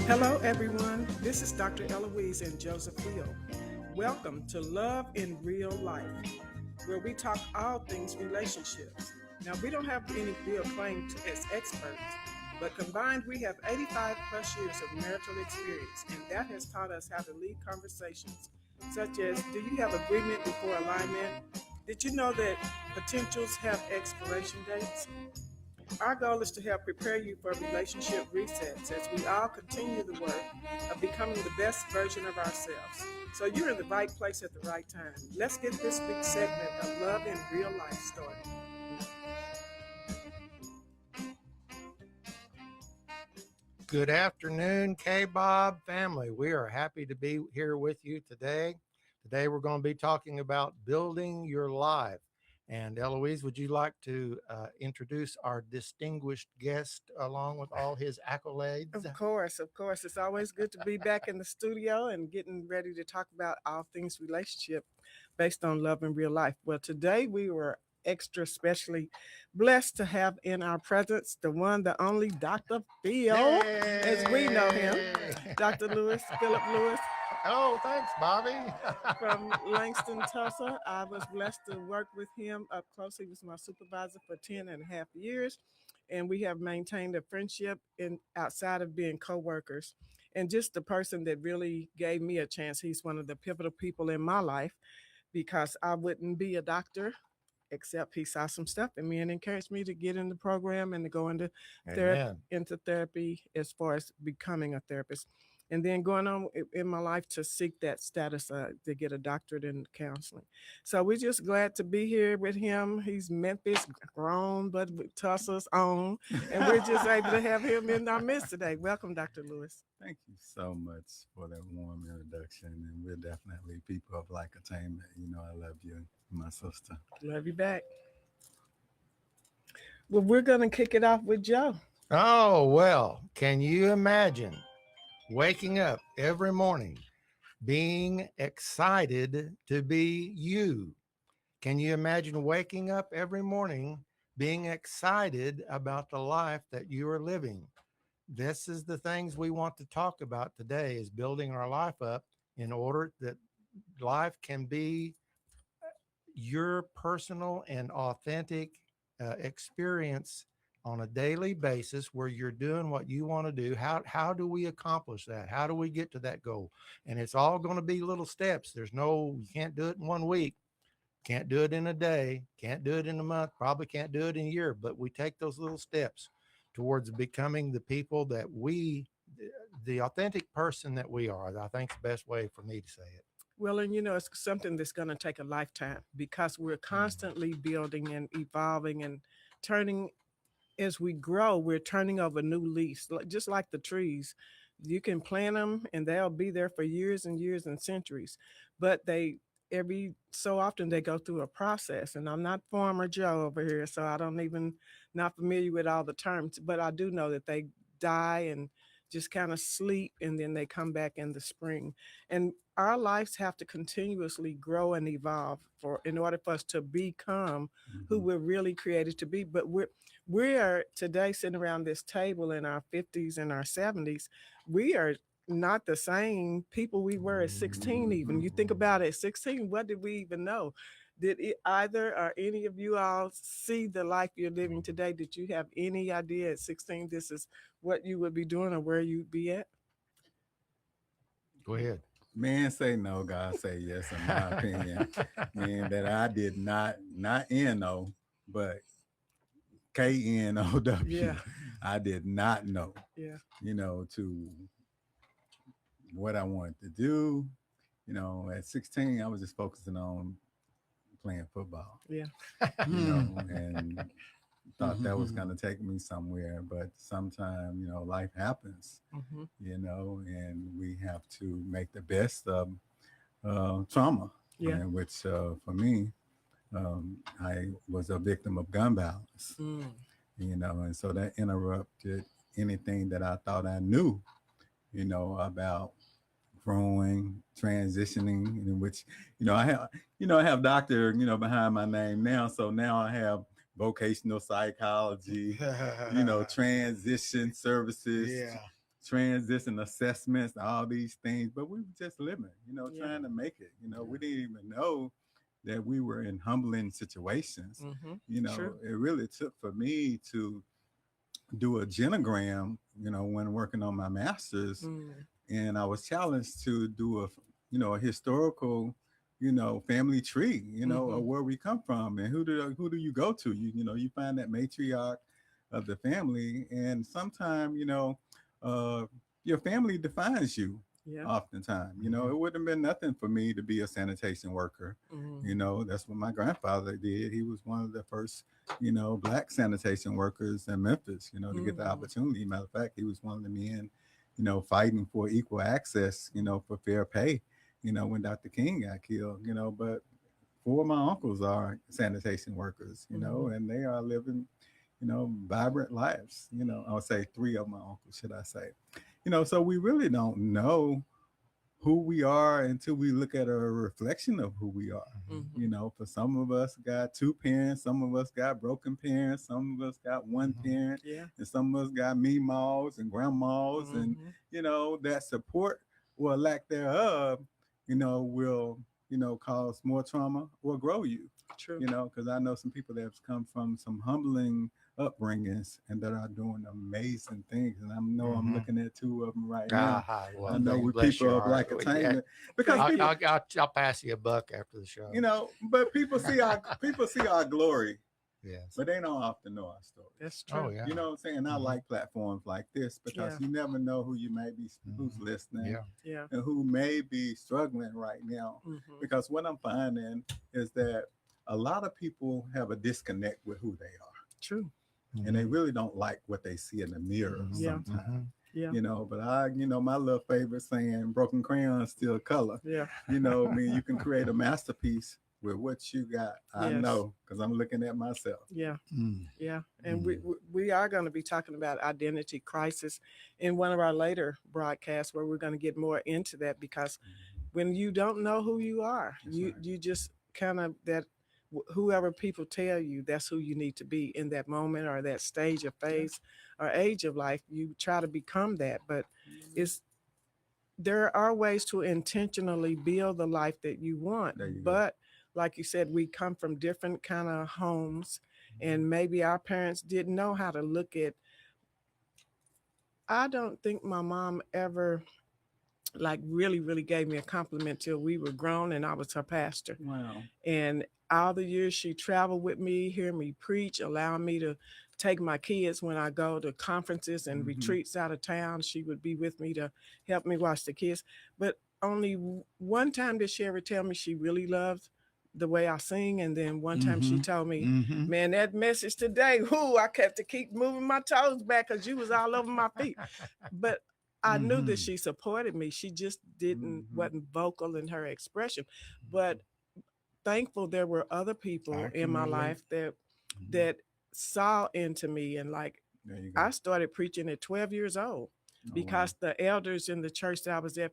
Hello, everyone. This is Dr. Eloise and Joseph Wheel. Welcome to Love in Real Life, where we talk all things relationships. Now, we don't have any real claim as experts, but combined, we have 85 plus years of marital experience, and that has taught us how to lead conversations, such as, do you have agreement before alignment? Did you know that potentials have expiration dates? Our goal is to help prepare you for relationship resets as we all continue the work of becoming the best version of ourselves. So you're in the right place at the right time. Let's get this week's segment of Love in Real Life started. Good afternoon, K-Bob family. We are happy to be here with you today. Today we're going to be talking about building your life. And Eloise, would you like to introduce our distinguished guest along with all his accolades? Of course. It's always good to be back in the studio and getting ready to talk about all things relationship based on love in real life. Well, today we were extra specially blessed to have in our presence the one, the only Dr. Phil, as we know him, Dr. Philip Lewis. Oh, thanks, Bobby. From Langston, Tulsa. I was blessed to work with him up close. He was my supervisor for 10 and a half years. And we have maintained a friendship outside of being co-workers. And just the person that really gave me a chance. He's one of the pivotal people in my life because I wouldn't be a doctor except he saw some stuff in me and encouraged me to get in the program and to go into therapy as far as becoming a therapist. And then going on in my life to seek that status to get a doctorate in counseling. So we're just glad to be here with him. He's Memphis grown, but Tulsa's own. And we're just able to have him in our midst today. Welcome, Dr. Lewis. Thank you so much for that warm introduction. And we're definitely people of like attainment. You know, I love you, my sister. Love you back. Well, we're going to kick it off with Joe. Oh, well, can you imagine waking up every morning being excited to be you? Can you imagine waking up every morning being excited about the life that you are living? This is the things we want to talk about today, is building our life up in order that life can be your personal and authentic experience on a daily basis where you're doing what you want to do. How do we accomplish that? How do we get to that goal? And it's all going to be little steps. You can't do it in 1 week. Can't do it in a day. Can't do it in a month. Probably can't do it in a year. But we take those little steps towards becoming the people that the authentic person that we are. I think it's the best way for me to say it. Well, and it's something that's going to take a lifetime because we're constantly building and evolving and turning. As we grow, we're turning over new leaves, just like the trees. You can plant them and they'll be there for years and years and centuries, but every so often they go through a process. And I'm not Farmer Joe over here, so I don't even not familiar with all the terms, but I do know that they die and just kind of sleep, and then they come back in the spring. And our lives have to continuously grow and evolve in order for us to become who we're really created to be. But we are today sitting around this table in our 50s and our 70s. We are not the same people we were at 16 even. You think about it, at 16, what did we even know? Did either or any of you all see the life you're living today? Did you have any idea at 16 this is what you would be doing or where you'd be at? Go ahead. Man say no, God say yes, in my opinion. Man, that I did not N-O, but K-N-O-W. Yeah. I did not know, Yeah. To what I wanted to do. At 16, I was just focusing on playing football. Yeah. And thought that was going to take me somewhere, but sometime, life happens, and we have to make the best of trauma. Yeah. And which for me, I was a victim of gun violence, and so that interrupted anything that I thought I knew, about growing, transitioning, in which, I have doctor, behind my name now. So now I have vocational psychology, transition services, transition assessments, all these things, but we were just living, Yeah. trying to make it. We didn't even know that we were in humbling situations. True. It really took for me to do a genogram, when working on my master's, Mm. and I was challenged to do a historical, family tree, of where we come from and who do you go to? You find that matriarch of the family, and sometimes, uh, your family defines you. Yeah. Oftentimes, it wouldn't have been nothing for me to be a sanitation worker. That's what my grandfather did. He was one of the first, black sanitation workers in Memphis, to get the opportunity. Matter of fact, he was one of the men, fighting for equal access, for fair pay, when Dr. King got killed, but four of my uncles are sanitation workers, and they are living, vibrant lives, I'll say three of my uncles, should I say. So we really don't know who we are until we look at a reflection of who we are. For some of us got two parents, some of us got broken parents, some of us got one parent, Yeah. and some of us got meemaws and grandmas, and that support or lack thereof, will cause more trauma or grow you. True. Because I know some people that have come from some humbling upbringings and that are doing amazing things. And I know I'm looking at two of them right now. Well, I know we bless people your of Black heart. Attainment, because I'll pass you a buck after the show. but people see our glory, Yes. but they don't often know our story. That's true. Oh, yeah. You know what I'm saying? I like platforms like this because you never know who you may be, who's listening, Yeah. Yeah. and who may be struggling right now. Because what I'm finding is that a lot of people have a disconnect with who they are, True. and they really don't like what they see in the mirror Yeah. sometimes. Yeah. But my little favorite saying, broken crayons still color. Yeah. You can create a masterpiece with what you got. I Yes. know, because I'm looking at myself. Yeah. Yeah. And we are going to be talking about identity crisis in one of our later broadcasts, where we're going to get more into that, because when you don't know who you are, you just kind of whoever people tell you, that's who you need to be in that moment or that stage of phase or age of life. You try to become that, but there are ways to intentionally build the life that you want. But like you said, we come from different kind of homes, and maybe our parents didn't know how to look at. I don't think my mom ever really gave me a compliment till we were grown and I was her pastor. Wow. And all the years she traveled with me, hear me preach, allow me to take my kids when I go to conferences and retreats out of town. She would be with me to help me watch the kids. But only one time did she ever tell me she really loved the way I sing. And then one time she told me, man, that message today, I kept to keep moving my toes back because you was all over my feet. But I knew that she supported me. She just wasn't vocal in her expression. But thankful there were other people in my life that saw into me. And I started preaching at 12 years old because the elders in the church that I was at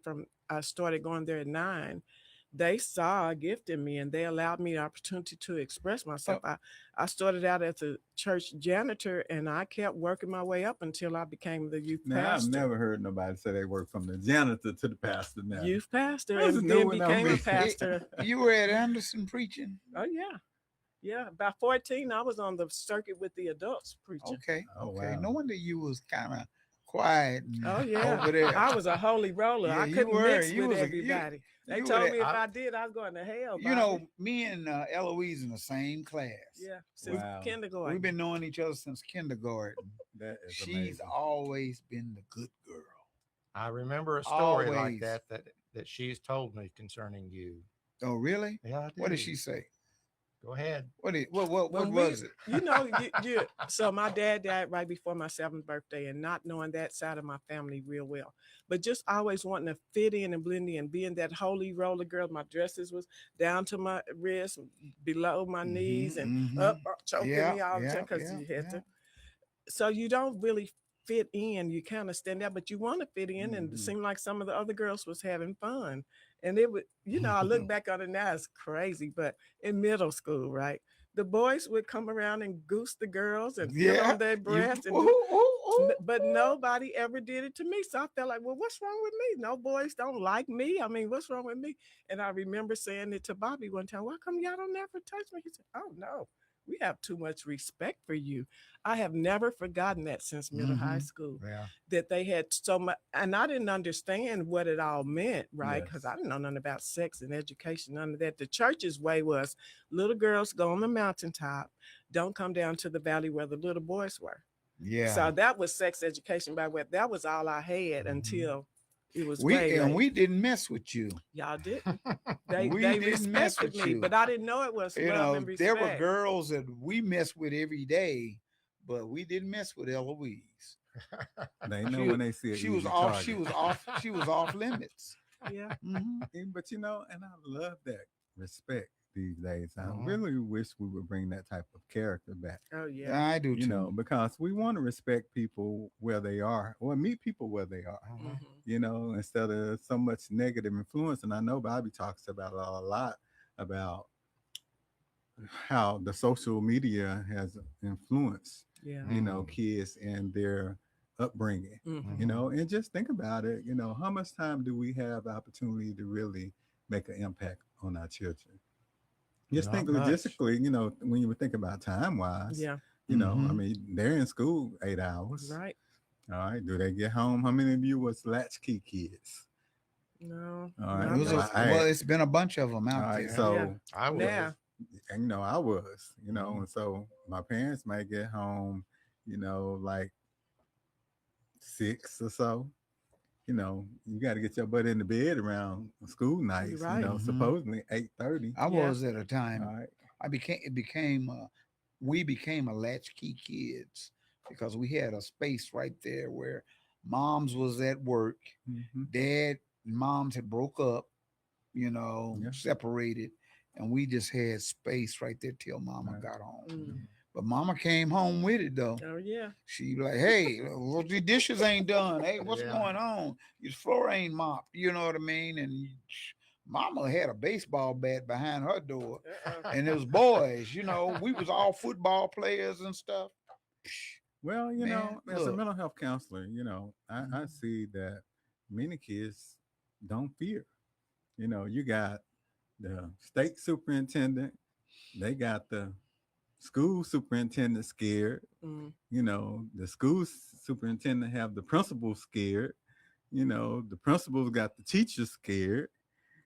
I started going there at 9. They saw a gift in me and they allowed me the opportunity to express myself. I started out as a church janitor and I kept working my way up until I became the youth pastor. I've never heard nobody say they worked from the janitor to the pastor now. Youth pastor, and then became a pastor. You were at Anderson preaching? Oh, yeah. Yeah, by 14, I was on the circuit with the adults preaching. Okay. Oh, Okay. wow. No wonder you was kind of quiet. Oh, yeah. Over there. I was a holy roller. Yeah, I you couldn't were. mix You with was a- everybody. They you told were- me if I did, I was going to hell. You know, me and Eloise in the same class. Yeah, since Wow. kindergarten. We've been knowing each other since kindergarten. That is She's amazing. always been the good girl. I remember a story like Always. that she's told me concerning you. Oh, really? Yeah, I What did do. she say? Go ahead. What When was it? You know, so my dad died right before my 7th birthday, and not knowing that side of my family real well, but just always wanting to fit in and blend in, being that holy roller girl. My dresses was down to my wrists, below my knees, and up choking me all the time because you had to. So you don't really fit in. You kind of stand out, but you want to fit in, and it seemed like some of the other girls was having fun. And it would, I look back on it now, it's crazy, but in middle school, right? the boys would come around and goose the girls and feel Yeah. on their breasts and Ooh, do, ooh, ooh, but ooh. nobody ever did it to me. So I felt like, well, what's wrong with me? No boys don't like me. I mean, what's wrong with me? And I remember saying it to Bobby one time. Why come y'all don't never touch me? He said, oh no, we have too much respect for you. I have never forgotten that since middle high Mhm. school, Yeah. that they had so much, and I didn't understand what it all meant, right? Because Yes. I didn't know nothing about sex and education, none of that. The church's way was little girls go on the mountaintop, don't come down to the valley where the little boys were. Yeah. So that was sex education by way. That was all I had Mhm. until it was We way late. we didn't mess with you. Y'all didn't. They We they didn't mess respected with me, you. but I didn't know it was You love know, and there were respect. girls that we mess with every day, but we didn't mess with Eloise. They She know was- when they see an She was easy off. target. She was off. She was off limits. Yeah. Mhm. But and I love that respect these days. I Mhm. really wish we would bring that type of character back. Oh yeah. I do too. Because we want to respect people where they are or meet people where they are. Mhm. Instead of so much negative influence. And I know Bobby talks about it a lot about how the social media has influenced, Yeah. kids and their upbringing. Mhm. And just think about it, how much time do we have the opportunity to really make an impact on our children? Just Not think much. logistically, when you would think about time wise, Yeah. I Mhm. mean, they're in school 8 hours. Right. All right. Do they get home? How many of you was latchkey kids? No. All right. It Not was those. well, it's been a bunch of them All out right. there. So, Yeah. I was. Now. and I was, and so my parents might get home, like 6 or so. You got to get your butt in the bed around school nights. Right. Mhm. Supposedly 8:30. I Yeah. was at a time. All right. We became a latchkey kids because we had a space right there where moms was at work, Mm-hmm. dad and moms had broke up, Yeah. separated, and we just had space right there till mama Right. got home. Mm. But mama came home with it though. Oh yeah. She like, hey, well, the dishes ain't done. Hey, what's Yeah. going on? Your floor ain't mopped. You know what I mean? And mama had a baseball bat behind her door, Uh-uh. and it was boys. We was all football players and stuff. Well, Man, as a look. mental health counselor, I Mhm. see that many kids don't fear. You got the state superintendent, they got the school superintendent scared. Mm. The school superintendent have the principal scared. The principal's got the teachers scared.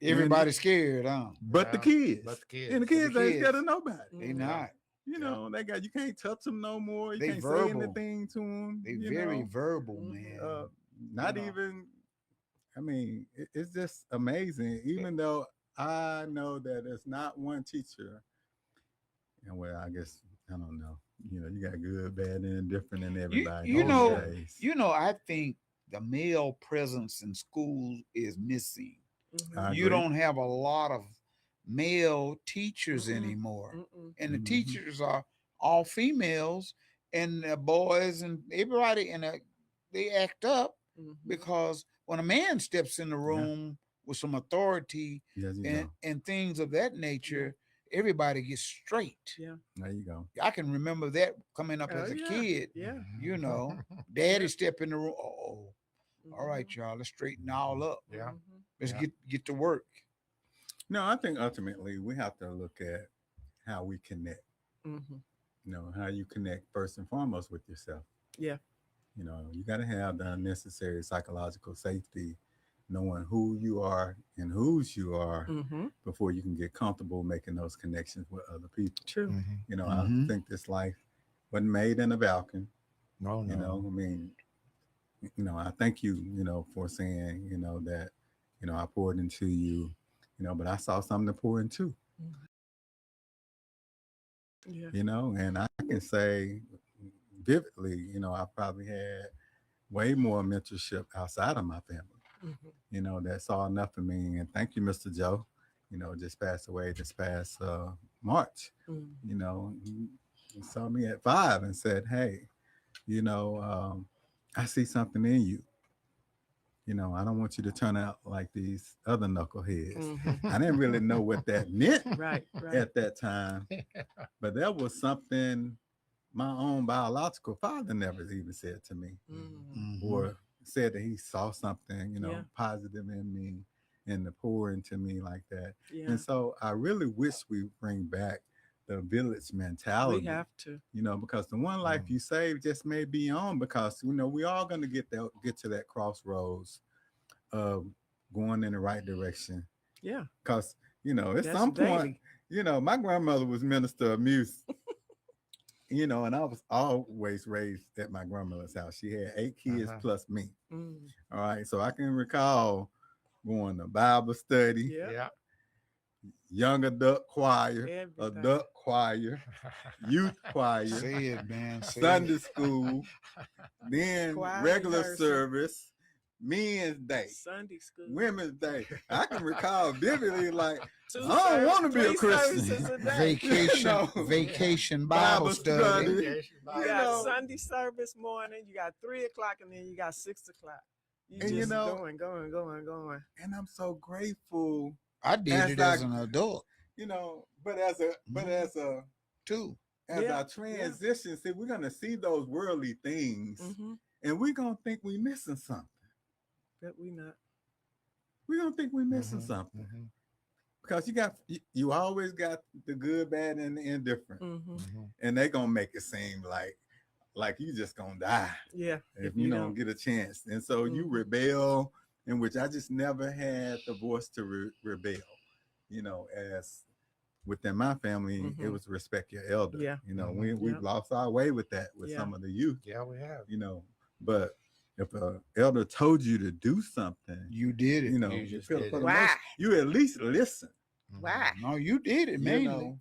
Everybody's scared, huh? But the Yeah, kids. but the kids. And the But the kids ain't scared kids. of nobody. They Mhm. not. You can't touch them no more. You They can't verbal. say anything to them. They very verbal, Mhm. man. Not you know. even. I mean, it's just amazing. Even though I know that there's not one teacher, and well, I guess I don't know. You got good, bad, and indifferent in everybody. you these know, days. I think the male presence in schools is missing. Mhm. I You agree. don't have a lot of male teachers Mm-mm. anymore, Mm-mm. and the Mhm. teachers are all females, and the boys and everybody, and they act up Mhm. because when a man steps in the room with some authority Yes, you and, go. and things of that nature, everybody gets straight. Yeah. There you go. I can remember that coming up Oh as a yeah. kid. Yeah. Daddy step in the room. Oh, all right, Mhm. y'all, let's straighten all up. Yeah. Mhm. Let's Yeah. get to work. No, I think ultimately we have to look at how we connect. Mhm. How you connect first and foremost with yourself. Yeah. You got to have the necessary psychological safety, knowing who you are and whose you are Mhm. before you can get comfortable making those connections with other people. True. Mhm. I Mhm. think this life wasn't made in a vacuum. No, no. I mean, I thank you, for saying, that, I poured into you, but I saw something to pour into, Yeah. and I can say vividly, I probably had way more mentorship outside of my family, Mhm. that saw enough of me. And thank you, Mr. Joe, just passed away this past March. Mhm. He saw me at 5 and said, hey, I see something in you. you know, I don't want you to turn out like these other knuckleheads. Mhm. I didn't really know what that meant Right, right. at that time, but that was something my own biological father never even said to me, Mm. or said that he saw something, you know, Yeah. positive in me and to pour into me like that. Yeah, And so I really wish we bring back the village we mentality, have to. you know, because the one life you save just may be on, because, you know, we all going to get to that crossroads of going in the right direction. Yeah, Because, you know, at that's some point, daily. you know, my grandmother was minister of music. You know, and I was always raised at my grandmother's house. She had 8 kids plus me. Mm. All right. So I can recall going to Bible study, Yeah, Yeah. young adult choir, everything. adult choir, youth choir, Say it, man. Say Sunday it. school, then Choir regular rehearsal. service, Men's Day, Sunday school. Women's Day. I can recall vividly, like, Two I don't want to be a three Christian. services a day. Vacation, No. vacation Bible Bible study. study. You You got know. Sunday service morning, you got 3 o'clock, and then you got 6 o'clock. You And, just you know, going. And I'm so grateful, I did As it as I- an adult you know, but as too. Yeah, I transition, see, we're gonna see those worldly things, Mm-hmm. and we're gonna think we're missing something. But we not. We're gonna think we're missing something, because you always got the good, bad, and the indifferent, Mm-hmm. and they gonna make it seem like you just gonna die Yeah. if you don't get a chance. And so you Mhm. rebel, in which I just never had the voice to rebel. You know, as within my family, it Mhm. was respect your elder. Yeah. You know, Mhm. we've lost our way with that with Yeah. some of the youth. Yeah, we have. You know, but if an elder told you to do something, You did it. you know, You you just feel did for it. the Why? most, you at least listen. Why? No, you did it mainly.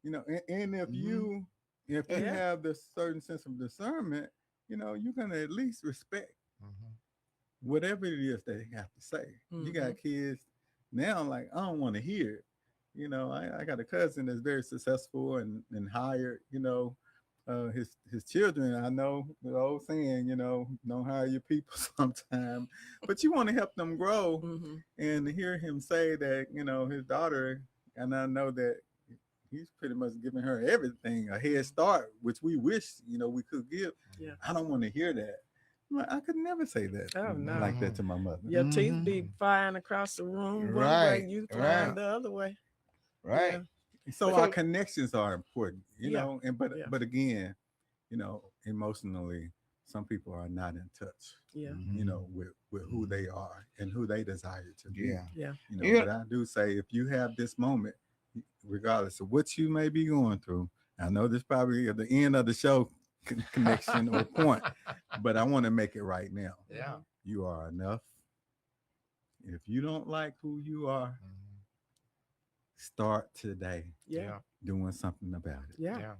You know, and if Mhm. you Yeah. have this certain sense of discernment, you know, you're gonna at least respect whatever it is they have to say. You got kids now, like, I don't want to hear it. You know, I got a cousin that's very successful and hired, you know, his children. I know the old saying, you know, don't hire your people sometime, but you want to help them grow. Mm-hmm. And to hear him say that, you know, his daughter, and I know that he's pretty much giving her everything, a head start, which we wish, you know, we could give. Yeah. I don't want to hear that. I could never say that no. like that to my mother. Your teeth Mhm. be flying across the room one Right, way, you flying right. the other way. Right. So Because- our connections are important, you Yeah, know, and yeah. but again, you know, emotionally, some people are not in touch, Yeah. you know, with who they are and who they desire to be. Yeah. Yeah. You know, Yeah. but I do say, if you have this moment, regardless of what you may be going through, I know this probably at the end of the show connection or point, but I want to make it right now. Yeah. You are enough. If you don't like who you are, start today Yeah. doing something about it. Yeah.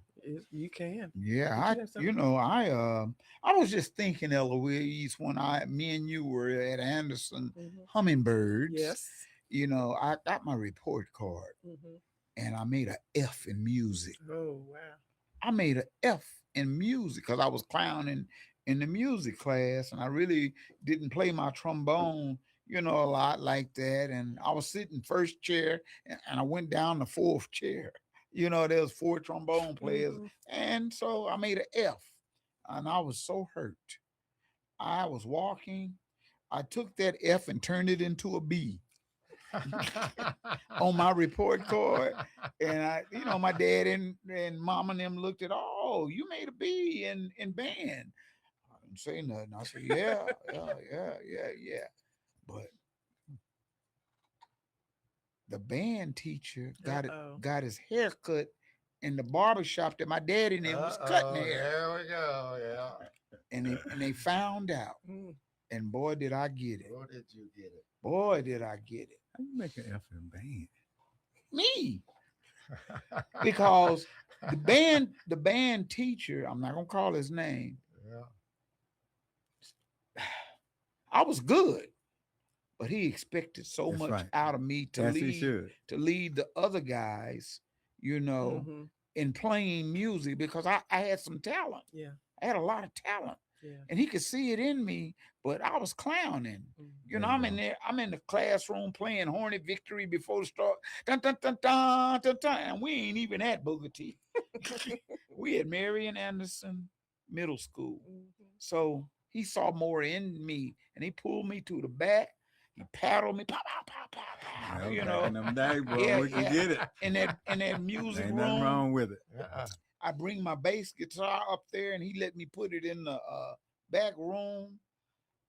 You can. Yeah, But you have something- I was just thinking, Eloise, when me and you were at Anderson Mhm. Hummingbirds. Yes. You know, I got my report card Mm-hmm. and I made a F in music. Oh, wow. I made a F in music because I was clowning in the music class and I really didn't play my trombone, you know, a lot like that. And I was sitting first chair and I went down the fourth chair. You know, there was 4 trombone players. Mhm. And so I made an F and I was so hurt. I was walking. I took that F and turned it into a B on my report card. And I, you know, my dad and mom and them looked at, oh, you made a B in band. I didn't say nothing. I said, yeah. But the band teacher got his hair cut in the barber shop that my daddy and them was cutting hair. There we go. Yeah. And they found out. Mm. And boy, did I get it. Where did you get it? Boy, did I get it. How you make an F in band? Me. Because the band teacher, I'm not gonna call his name. Yeah. I was good, but he expected so That's much right. out of me to As he should. lead the other guys, you know, Mhm. in playing music because I had some talent. Yeah. I had a lot of talent. Yeah. And he could see it in me, but I was clowning. Mhm. You know, There you I'm in go. there, I'm in the classroom playing Hornet Victory before the start. Dun, dun, dun, dun, dun, dun, and we ain't even at Booker T. We at Marion Anderson Middle School. Mhm. So he saw more in me and he pulled me to the back. He paddled me, pow, pow, pow, pow, pow, Well, you back know. in them days, boy, Yeah, we can yeah. get it. In that music Ain't nothing room, wrong with it. Uh-uh. I bring my bass guitar up there and he let me put it in the back room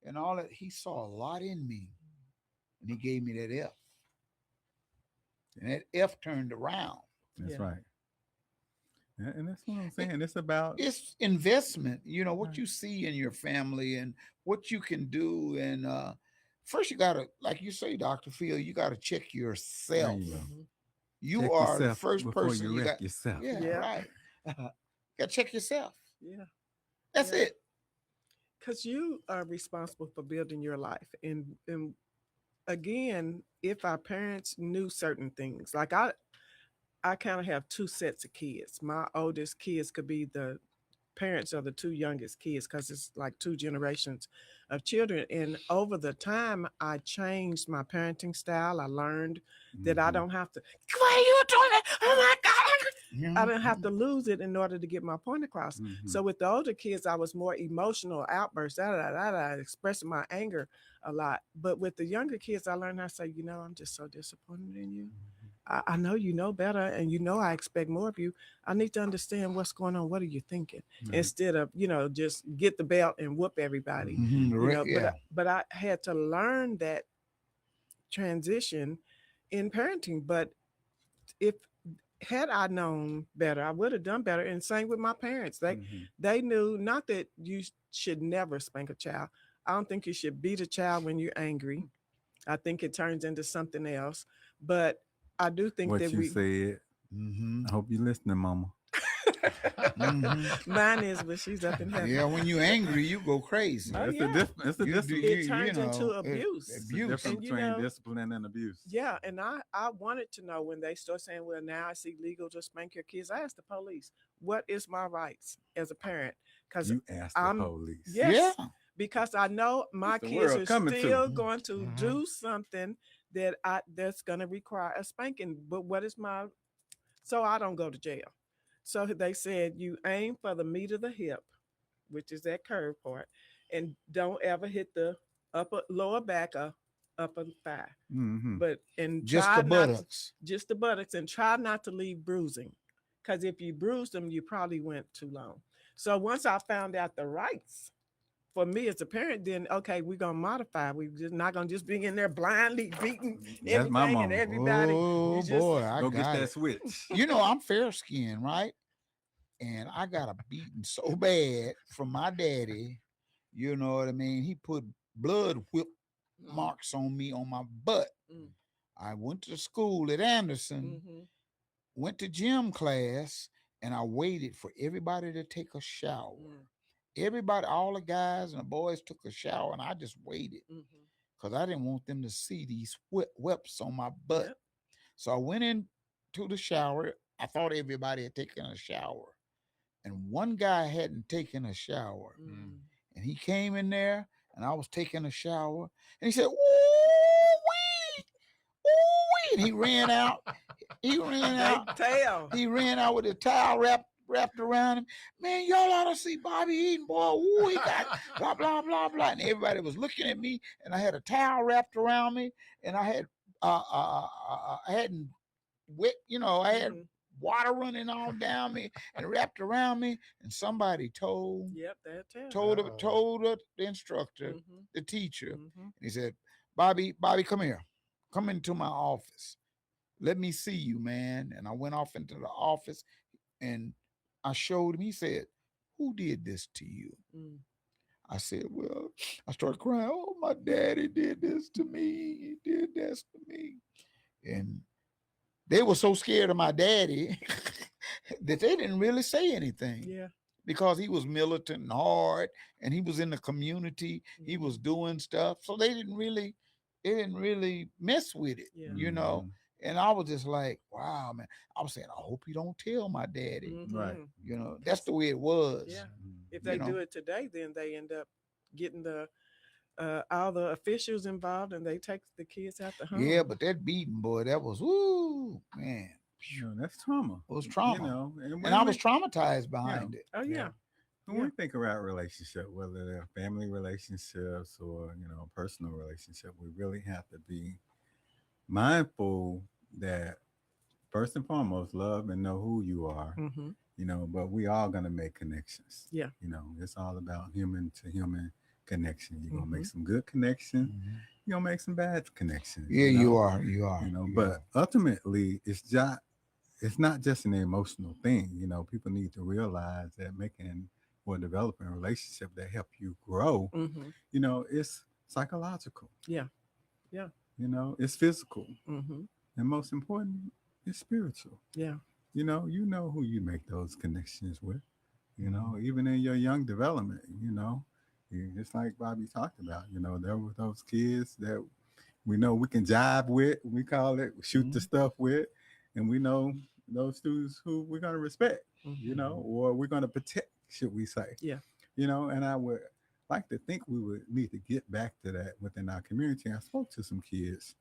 and all that. He saw a lot in me and he gave me that F. And that F turned around. That's Yeah. right. And that's what I'm saying. It's about It's investment, you know, what Right. you see in your family and what you can do. And first, you got to, like you say, Dr. Phil, you got to check there yourself. you go. Mhm. You Check are the yourself first before person you you wreck got. yourself. Yeah, Yeah. right. Got to check yourself. Yeah. That's Yeah. it. Because you are responsible for building your life. And again, if our parents knew certain things, like I kind of have two sets of kids. My oldest kids could be the parents of the two youngest kids because it's like two generations of children. And over the time, I changed my parenting style. I learned that I Mhm. don't have to, why are you doing that? Oh my God. I didn't have Mhm. to lose it in order to get my point across. Mhm. So with the older kids, I was more emotional outbursts, expressing my anger a lot. But with the younger kids, I learned how to say, I'm just so disappointed in you. I know you know better and I expect more of you. I need to understand what's going on. What are you thinking? Right. Instead of, just get the belt and whoop everybody. Mhm. Yeah. But I had to learn that transition in parenting. But if had I known better, I would have done better. And same with my parents. Mhm. They knew not that you should never spank a child. I don't think you should beat a child when you're angry. I think it turns into something else. But I do think What that you said. Hmm. I hope you're listening, Mama. Mhm. Mine is, but she's up in heaven. Yeah, when you're angry, you go crazy. Oh, It's yeah. a difference. It's a You do- discipline. It turns into abuse. It's the Abuse. difference And, between discipline and abuse. Yeah, and I wanted to know when they start saying, well, now it's illegal to spank your kids. I asked the police, what is my rights as a parent? Because You asked the I'm- police. yes, Yeah. because I know my What's the kids world are coming to? still going to Mhm. do something that's going to require a spanking. But what is so I don't go to jail. So they said you aim for the meat of the hip, which is that curve part, and don't ever hit the lower back or upper thigh. Mm-hmm. But and Just try the not to- buttocks. just the buttocks, and try not to leave bruising, because if you bruised them, you probably went too long. So once I found out the rights for me as a parent, then okay, we're gonna modify. We're just not gonna just be in there blindly beating That's my everything and mama. everybody. Oh You just- boy, I Go get got that it. switch. You know, I'm fair skinned, right? And I got a beating so bad from my daddy. You know what I mean? He put blood whip marks on me on my butt. Mm. I went to school at Anderson, Mhm. went to gym class, and I waited for everybody to take a shower. Mm. Everybody, all the guys and the boys took a shower, and I just waited Mhm. because I didn't want them to see these whips on my butt. Yep. So I went into the shower. I thought everybody had taken a shower, and one guy hadn't taken a shower. Mm. And he came in there, and I was taking a shower, and he said, "Ooh-wee, ooh-wee," and he ran out. He ran out. They tell. He ran out with a towel wrapped around him. Man, y'all ought to see Bobby Eaton, boy. Ooh, he got blah blah blah blah. And everybody was looking at me, and I had a towel wrapped around me, and I had I hadn't wet, I had Mhm. water running all down me and wrapped around me. And somebody told Yep, they tell. told the instructor, Mhm. the teacher, Mhm. and he said, Bobby, come here. Come into my office. Let me see you, man. And I went off into the office and I showed him. He said, who did this to you? Mm. I said, well, I started crying. Oh, my daddy did this to me. He did this to me. And they were so scared of my daddy that they didn't really say anything. Yeah. Because he was militant and hard and he was in the community. He Mhm. was doing stuff. So they didn't really mess with it, Yeah. you know. And I was just like, wow, man. I was saying, I hope you don't tell my daddy. Mhm. Right. You know, that's the way it was. Yeah. Mhm. If you they know. do it today, then they end up getting the all the officials involved, and they take the kids out the home. Yeah, but that beating, boy, that was woo, man. You know, that's trauma. It was You trauma. know, and And when I was we, traumatized behind it. Oh yeah, when yeah. we think about relationship, whether they're family relationships or personal relationship, we really have to be mindful that first and foremost, love and know who you are. Mm-hmm. But we all gonna make connections. Yeah. It's all about human to human connection. You're gonna Mm-hmm. make some good connections. Mhm. You're gonna make some bad connections. Yeah, you are. You are. You But are. ultimately, it's not just an emotional thing. People need to realize that making or developing a relationship that help you grow, Mm-hmm. it's psychological. Yeah. Yeah. It's physical, Mm-hmm. and most important, it's spiritual. Yeah. You know who you make those connections with. Mhm. Even in your young development. Just like Bobby talked about. There were those kids that we know we can jive with. We call it shoot the Mhm. stuff with, and we know those students who we're gonna respect. Mm-hmm. Or we're gonna protect. Should we say? Yeah. And I would like to think we would need to get back to that within our community. I spoke to some kids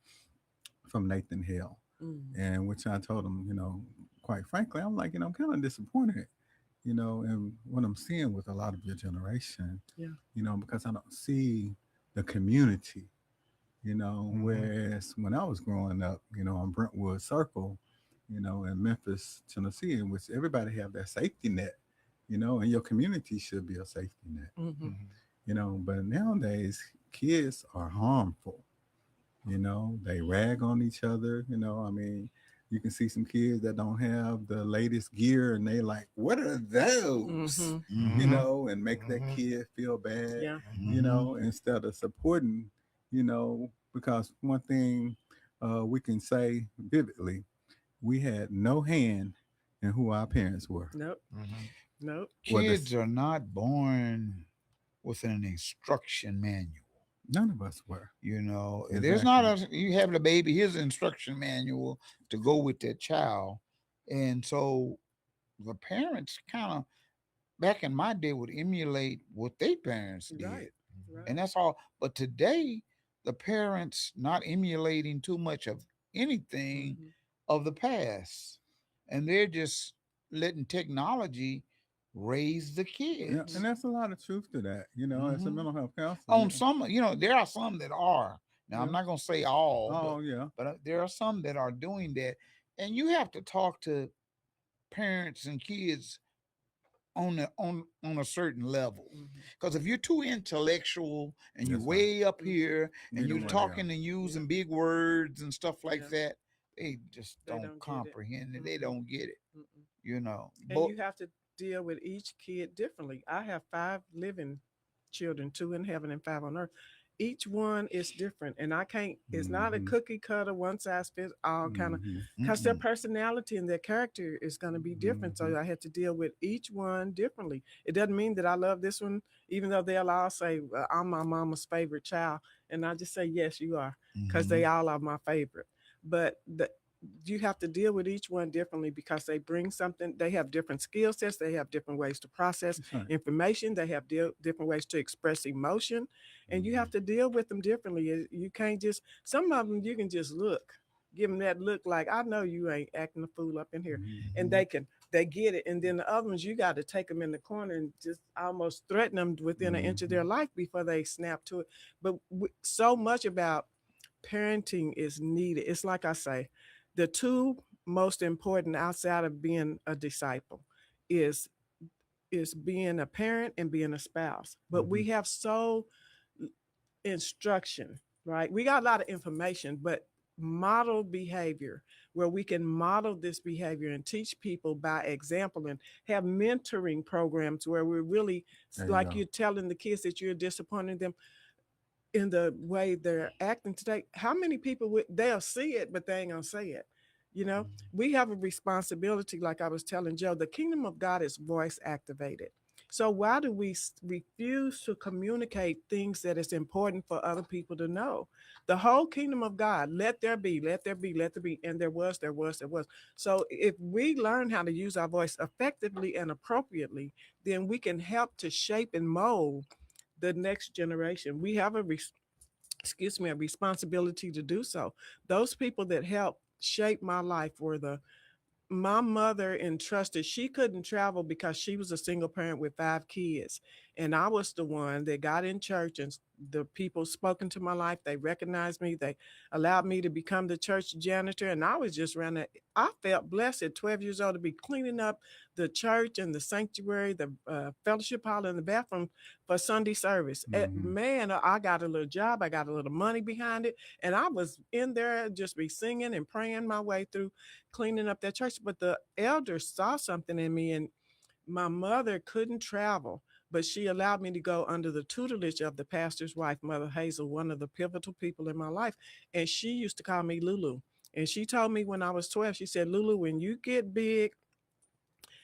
from Nathan Hill, Mm-hmm. and which I told them, quite frankly, I'm like, I'm kind of disappointed, and what I'm seeing with a lot of your generation, Yeah. because I don't see the community, Mhm. whereas when I was growing up, on Brentwood Circle, in Memphis, Tennessee, in which everybody have that safety net, and your community should be a safety net, Mm-hmm. Mhm. but nowadays kids are harmful. They rag on each other. I mean, you can see some kids that don't have the latest gear and they like, what are those? Mm-hmm. Mhm. And make that Mhm. kid feel bad, Yeah. Mhm. instead of supporting, because one thing we can say vividly, we had no hand in who our parents were. Nope. Mhm. Nope. Well, Kids are not born with an instruction manual. none of us were. There's not Exactly. you have the baby, here's an instruction manual to go with that child. And so the parents kind of back in my day would emulate what their parents did. Right. Right. And that's all. But today, the parents not emulating too much of anything Mm-hmm. of the past. And they're just letting technology raise the Yeah, Mm-hmm. and kids. that's a lot of truth to that. As a Hmm. mental health counselor. On some, there are some that are. Now, I'm Yeah. not going to say all, Oh yeah. but there are some that are doing that. And you have to talk to parents and kids on a certain level. Mm-hmm. Because if you're too intellectual and you're That's right. way up Mm-hmm. here and Neither you're one of talking them. and Yeah. using big words and stuff like Yeah. that, they just They don't don't get it. comprehend it. They Mm-mm. don't get it, Mm-mm. you know. And But you have to deal with each kid differently. I have 5 living children, 2 in heaven and 5 on earth. Each one is different, and I can't. It's not a Mm-hmm. cookie cutter, one size fits all kind of. Mm-hmm. Because their mm-mm, personality and their character is going to be different. Mm-hmm. So I had to deal with each one differently. It doesn't mean that I love this one, even though they'll all say, well, I'm my mama's favorite child. And I just say, yes, you are, because they mhm, all are my favorite. But you have to deal with each one differently because they bring something. They have different skill sets. They have different ways to process That's right. information. They have different ways to express emotion. And you Mm-hmm. have to deal with them differently. You can't just, some of them you can just look give them that look like I know you ain't acting a fool up in here, Mm-hmm. and mhm, they get it. And then the other ones you got to take them in the corner and just almost threaten them within an inch of their Mm-hmm. life before they snap to it. But so much about parenting is needed. It's like I say, the two most important outside of being a disciple is being a parent and being a spouse. But Mm-hmm. we have so instruction, right? We got a lot of information, but model behavior where we can model this behavior and teach people by example and have mentoring programs where we're really There you like go. you're telling the kids that you're disappointing them in the way they're acting today. How many people they'll see it but they ain't gonna say it. We have a responsibility. Like I was telling Joe, the kingdom of God is voice activated. So why do we refuse to communicate things that is important for other people to know? The whole kingdom of God, let there be, let there be, let there be, and there was, there was, there was. So if we learn how to use our voice effectively and appropriately, then we can help to shape and mold the next generation. We have a a responsibility to do so. Those people that helped shape my life were my mother entrusted. She couldn't travel because she was a single parent with 5 kids, and I was the one that got in church, and the people spoke into my life. They recognized me. They allowed me to become the church janitor, and I was just around there. I felt blessed at 12 years old to be cleaning up the church and the sanctuary, the fellowship hall, and the bathroom for Sunday service. Man, I got a little job. I got a little money behind it, and I was in there just be singing and praying my way through cleaning up that church. But the elders saw something in me, and my mother couldn't travel, but she allowed me to go under the tutelage of the pastor's wife, Mother Hazel, one of the pivotal people in my life. And she used to call me Lulu. And she told me when I was 12, she said, Lulu, when you get big,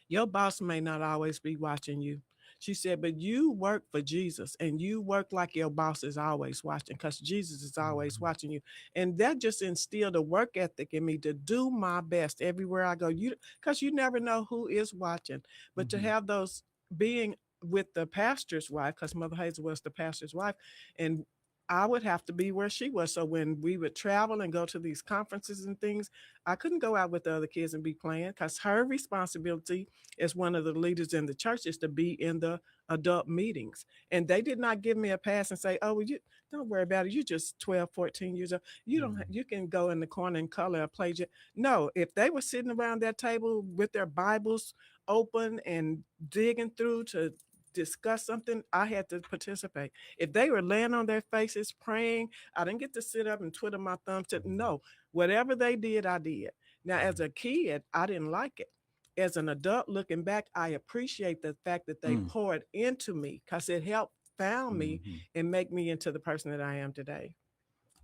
your boss may not always be watching you. She said, but you work for Jesus, and you work like your boss is always watching, because Jesus is always watching you. And that just instilled a work ethic in me to do my best everywhere I go. Because you never know who is watching. But to have those, being with the pastor's wife, because Mother Hazel was the pastor's wife, and I would have to be where she was. So when we would travel and go to these conferences and things, I couldn't go out with the other kids and be playing, because her responsibility as one of the leaders in the church is to be in the adult meetings. And they did not give me a pass and say, oh, well, you don't worry about it. You're just 12, 14 years old. You don't, you can go in the corner and color or play. No, if they were sitting around that table with their Bibles open and digging through to discuss something, I had to participate. If they were laying on their faces praying, I didn't get to sit up and twiddle my thumbs. No, whatever they did, I did. Now, as a kid, I didn't like it. As an adult looking back, I appreciate the fact that they poured into me, because it helped found me and make me into the person that I am today.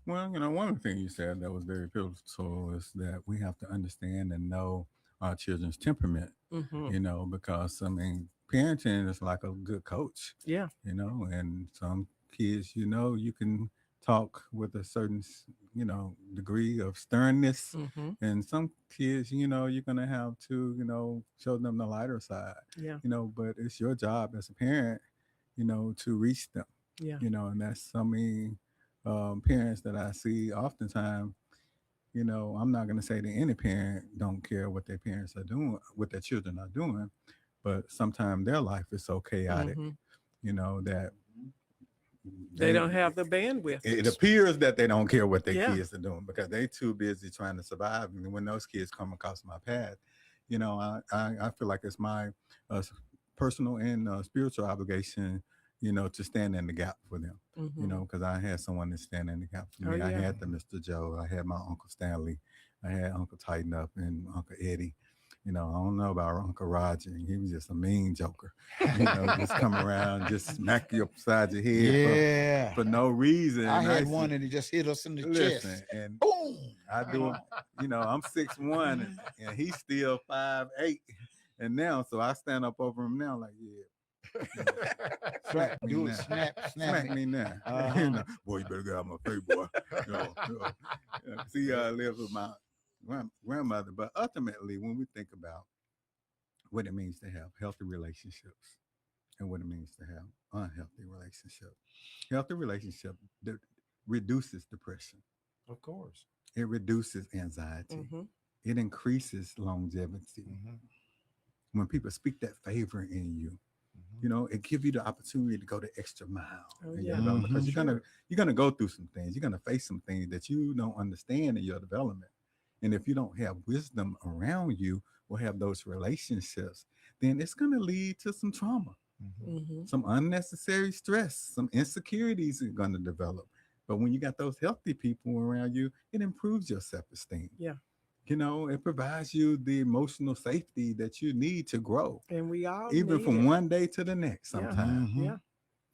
Well, one of the things you said that was very pivotal is that we have to understand and know our children's temperament, because parenting is like a good coach. Yeah. And some kids, you can talk with a certain, degree of sternness. And some kids, you're going to have to, show them the lighter side. Yeah. But it's your job as a parent, to reach them. Yeah. And that's so many parents that I see oftentimes. I'm not going to say that any parent don't care what their parents are doing, what their children are doing, but sometimes their life is so chaotic, that they don't have the bandwidth. It appears that they don't care what their kids are doing, because they too busy trying to survive. And when those kids come across my path, I feel like it's my personal and spiritual obligation, to stand in the gap for them, because I had someone to stand in the gap for me. I had the Mr. Joe, I had my Uncle Stanley, I had Uncle Tighten Up and Uncle Eddie. I don't know about Uncle Roger. He was just a mean joker. Just come around, just smack you upside your head for no reason. I had one and it just hit us in the chest. And boom. I do, I'm 6'1", and he's still 5'8". And now, so I stand up over him now like, Smack me now. Boy, you better get out of my face, boy. See, I live with my grandmother. But ultimately, when we think about what it means to have healthy relationships and what it means to have unhealthy relationships, healthy relationship reduces depression. Of course. It reduces anxiety. It increases longevity. When people speak that favor in you, it gives you the opportunity to go the extra mile. Because you're gonna go through some things. You're gonna face some things that you don't understand in your development. And if you don't have wisdom around you or have those relationships, then it's gonna lead to some trauma, some unnecessary stress, some insecurities are gonna develop. But when you got those healthy people around you, it improves your self-esteem. Yeah. It provides you the emotional safety that you need to grow. And we all even from one day to the next sometimes. Yeah.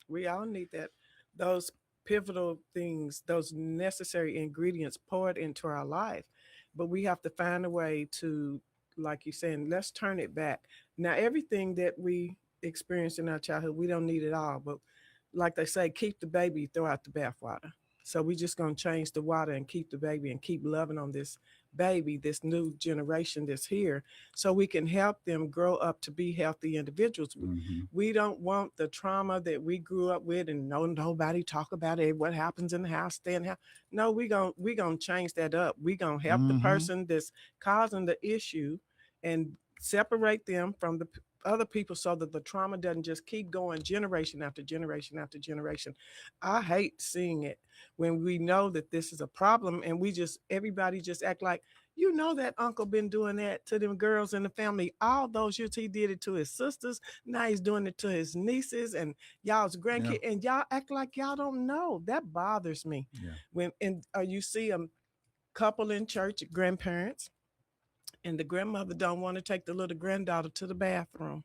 We all need that. Those pivotal things, those necessary ingredients poured into our life. But we have to find a way to, like you're saying, let's turn it back. Now, everything that we experienced in our childhood. We don't need it all, but like they say, keep the baby, throw out the bathwater. So we just gonna change the water and keep the baby and keep loving on this baby, this new generation that's here, so we can help them grow up to be healthy individuals. Mhm. We don't want the trauma that we grew up with and nobody talk about it. What happens in the house, stay in the house. No, we gonna change that up. We gonna help the Mhm. person that's causing the issue and separate them from the other people so that the trauma doesn't just keep going generation after generation after generation. I hate seeing it when we know that this is a problem and everybody just act like, you know, that uncle been doing that to them girls in the family all those years. He did it to his sisters. Now he's doing it to his nieces and y'all's Yeah. grandkids, and y'all act like y'all don't know. That bothers me. Yeah. When you see a couple in church, grandparents, and the grandmother don't want to take the little granddaughter to the bathroom.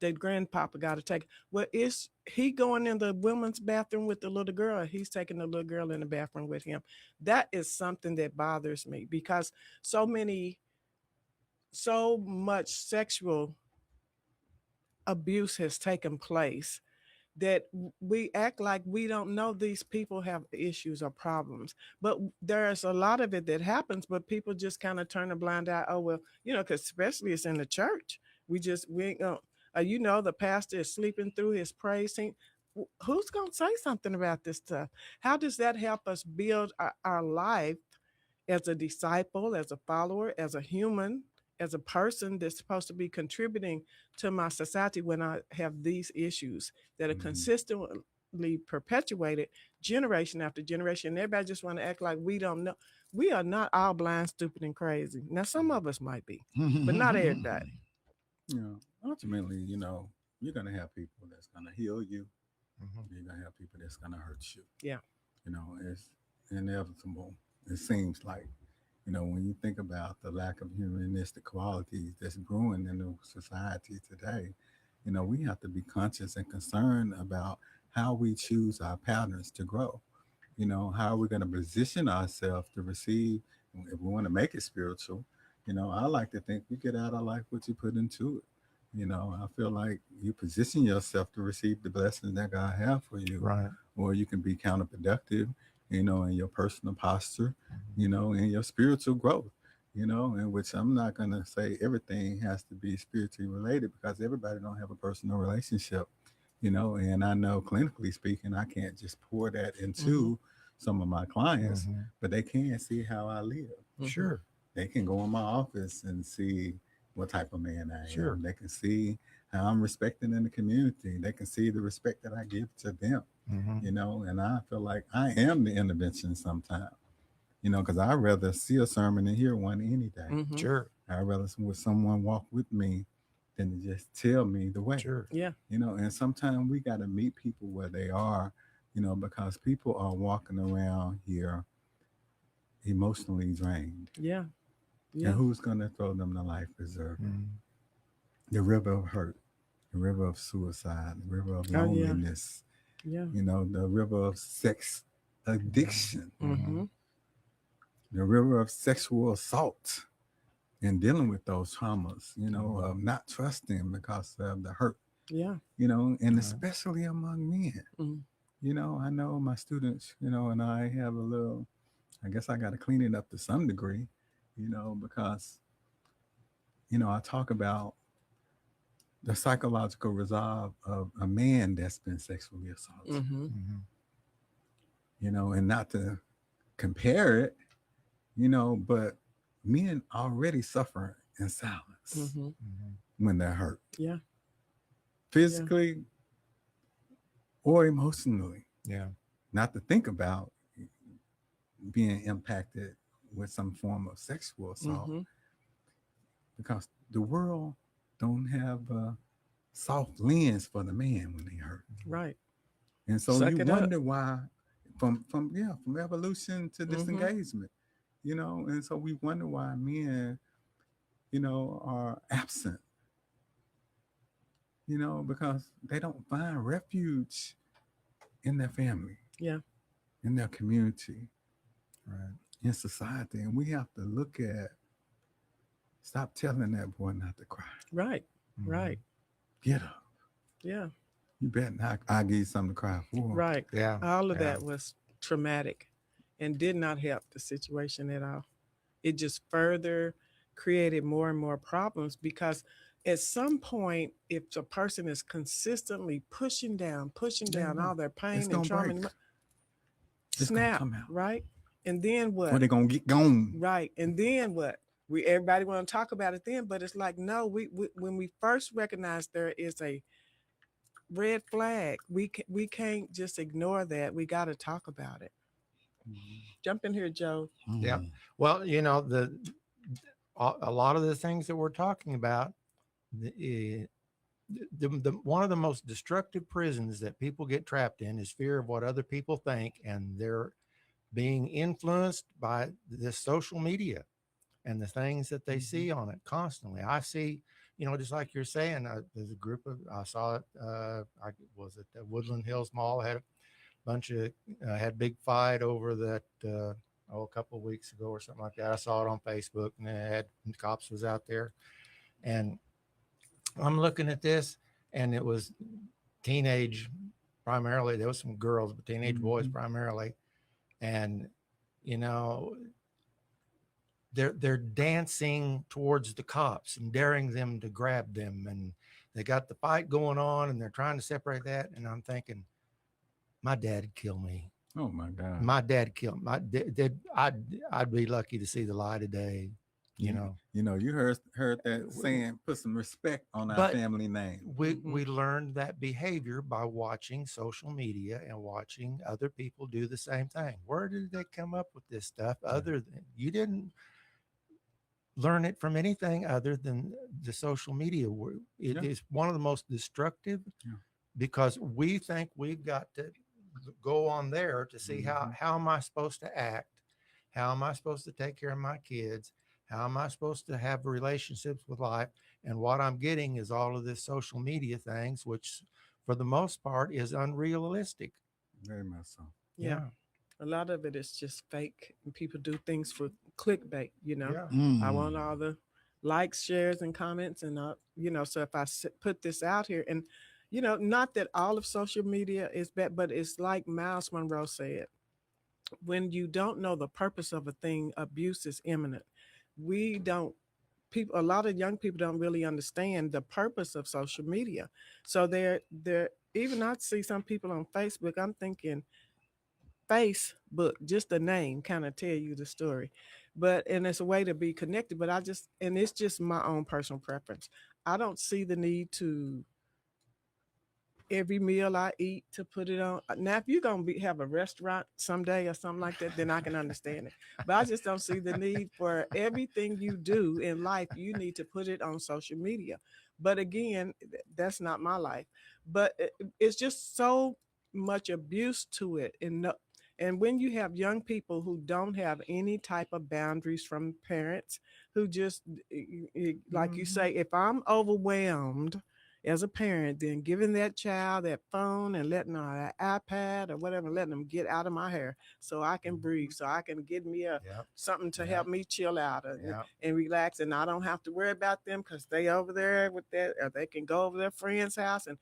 The grandpapa got to take. Well, is he going in the women's bathroom with the little girl? Or he's taking the little girl in the bathroom with him. That is something that bothers me because so much sexual abuse has taken place that we act like we don't know these people have issues or problems. But there's a lot of it that happens, but people just kind of turn a blind eye. Oh, well, because especially it's in the church. We ain't gonna, the pastor is sleeping through his praise team. Who's going to say something about this stuff? How does that help us build our life as a disciple, as a follower, as a human, as a person that's supposed to be contributing to my society when I have these issues that are Mhm. consistently perpetuated generation after generation? And everybody just want to act like we don't know. We are not all blind, stupid, and crazy. Now, some of us might be, but not everybody. Ultimately, you're gonna have people that's gonna heal you. Mhm. You're gonna have people that's gonna hurt you. Yeah. It's inevitable. It seems like, when you think about the lack of humanistic qualities that's growing in the society today, we have to be conscious and concerned about how we choose our patterns to grow. How we're going to position ourselves to receive, if we want to make it spiritual. I like to think you get out of life what you put into it. I feel like you position yourself to receive the blessings that God have for you, Right. or you can be counterproductive, in your personal posture, in your spiritual growth, in which I'm not going to say everything has to be spiritually related because everybody don't have a personal relationship, and I know clinically speaking, I can't just pour that into some of my clients, Mhm. but they can see how I live. Sure. They can go in my office and see what type of man I Sure. am. They can see how I'm respected in the community. They can see the respect that I give to them, Mhm. and I feel like I am the intervention sometimes, because I'd rather see a sermon and hear one any day. Mhm. Sure. I'd rather someone walk with me than to just tell me the way. Sure. Yeah. And sometimes we got to meet people where they are, because people are walking around here emotionally drained. Yeah. And Yeah. who's going to throw them the life preserver? Mhm. The river of hurt, the river of suicide, the river of Oh, yeah. loneliness, Yeah. the river of sex addiction, Mm-hmm. the river of sexual assault, and dealing with those traumas, of not trusting because of the hurt, Yeah. and Right. especially among men. Mm. I know my students, and I have a little, I guess I got to clean it up to some degree, because, I talk about the psychological resolve of a man that's been sexually assaulted, Mm-hmm. Mhm. and not to compare it, but men already suffer in silence Mm-hmm. Mhm. when they're hurt, Yeah. physically or emotionally. Yeah. Not to think about being impacted with some form of sexual assault, Mm-hmm. because the world don't have a soft lens for the man when they hurt. Right. And so Suck you it up. wonder why, from evolution to Mhm. disengagement, and so we wonder why men, are absent, because they don't find refuge in their family, Yeah. in their community, Right. in society. And we have to look at, stop telling that boy not to cry. Right. Mhm. Right. Get up. Yeah. You bet not. I'll give you something to cry for. Right. Yeah. All of yeah. that was traumatic and did not help the situation at all. It just further created more and more problems because at some point, if a person is consistently pushing There you down go. all their It's pain and gonna trauma, break. and It's gonna snap, come out. right? And then Or what? they gonna get gone. Right. And then what? We everybody want to talk about it then, but it's like no. We when we first recognize there is a red flag, we can't just ignore that. We got to talk about it. Jump in here, Joe. Yeah. Mm. Well, a lot of the things that we're talking about, one of the most destructive prisons that people get trapped in is fear of what other people think, and they're being influenced by this social media and the things that they see on it constantly. I see, just like you're saying, there's a group of, I saw it, I was at the Woodland Hills Mall, had a bunch of, had a big fight over that, a couple of weeks ago or something like that. I saw it on Facebook, and the cops was out there, and I'm looking at this, and it was teenage primarily. There was some girls, but teenage boys primarily, and they're dancing towards the cops and daring them to grab them, and they got the fight going on, and they're trying to separate that. And I'm thinking, my dad'd kill me. Oh my God. My dad killed my dad. I'd be lucky to see the light of day. You know, You heard that saying, put some respect on our But family name. we learned that behavior by watching social media and watching other people do the same thing. Where did they come up with this stuff? Other than you didn't learn it from anything other than the social media. It is one of the most destructive because we think we've got to go on there to see how am I supposed to act? How am I supposed to take care of my kids? How am I supposed to have relationships with life? And what I'm getting is all of this social media things, which for the most part is unrealistic. Very much so. Yeah. A lot of it is just fake, and people do things for clickbait. Yeah. I want all the likes, shares, and comments, and so if I put this out here, and not that all of social media is bad, but it's like Miles Monroe said, when you don't know the purpose of a thing, abuse is imminent. A lot of young people don't really understand the purpose of social media. So they're even I see some people on Facebook, I'm thinking Facebook, just the name kind of tell you the story. And it's a way to be connected, but and it's just my own personal preference. I don't see the need to every meal I eat to put it on. Now, if you're gonna have a restaurant someday or something like that, then I can understand it. But I just don't see the need for everything you do in life. You need to put it on social media. But again, that's not my life. But it's just so much abuse to it, and when you have young people who don't have any type of boundaries from parents, who just like you say, if I'm overwhelmed as a parent, then giving that child that phone and letting them that iPad or whatever, letting them get out of my hair so I can breathe, so I can get me something to help me chill out and relax, and I don't have to worry about them because they over there with that, or they can go over their friend's house. And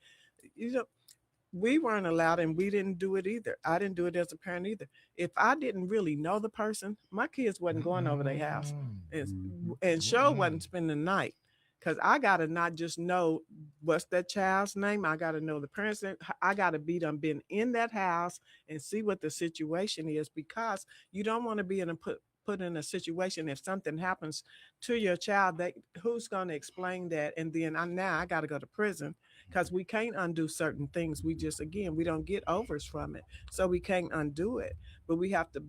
we weren't allowed, and we didn't do it either. I didn't do it as a parent either. If I didn't really know the person, my kids wasn't going over their house, and sure wasn't spending the night. Because I got to not just know what's that child's name. I got to know the parents. I got to be done been in that house and see what the situation is, because you don't want to be put in a situation if something happens to your child, that who's going to explain that? And then I got to go to prison, because we can't undo certain things. We just, again, we don't get overs from it. So we can't undo it, but we have to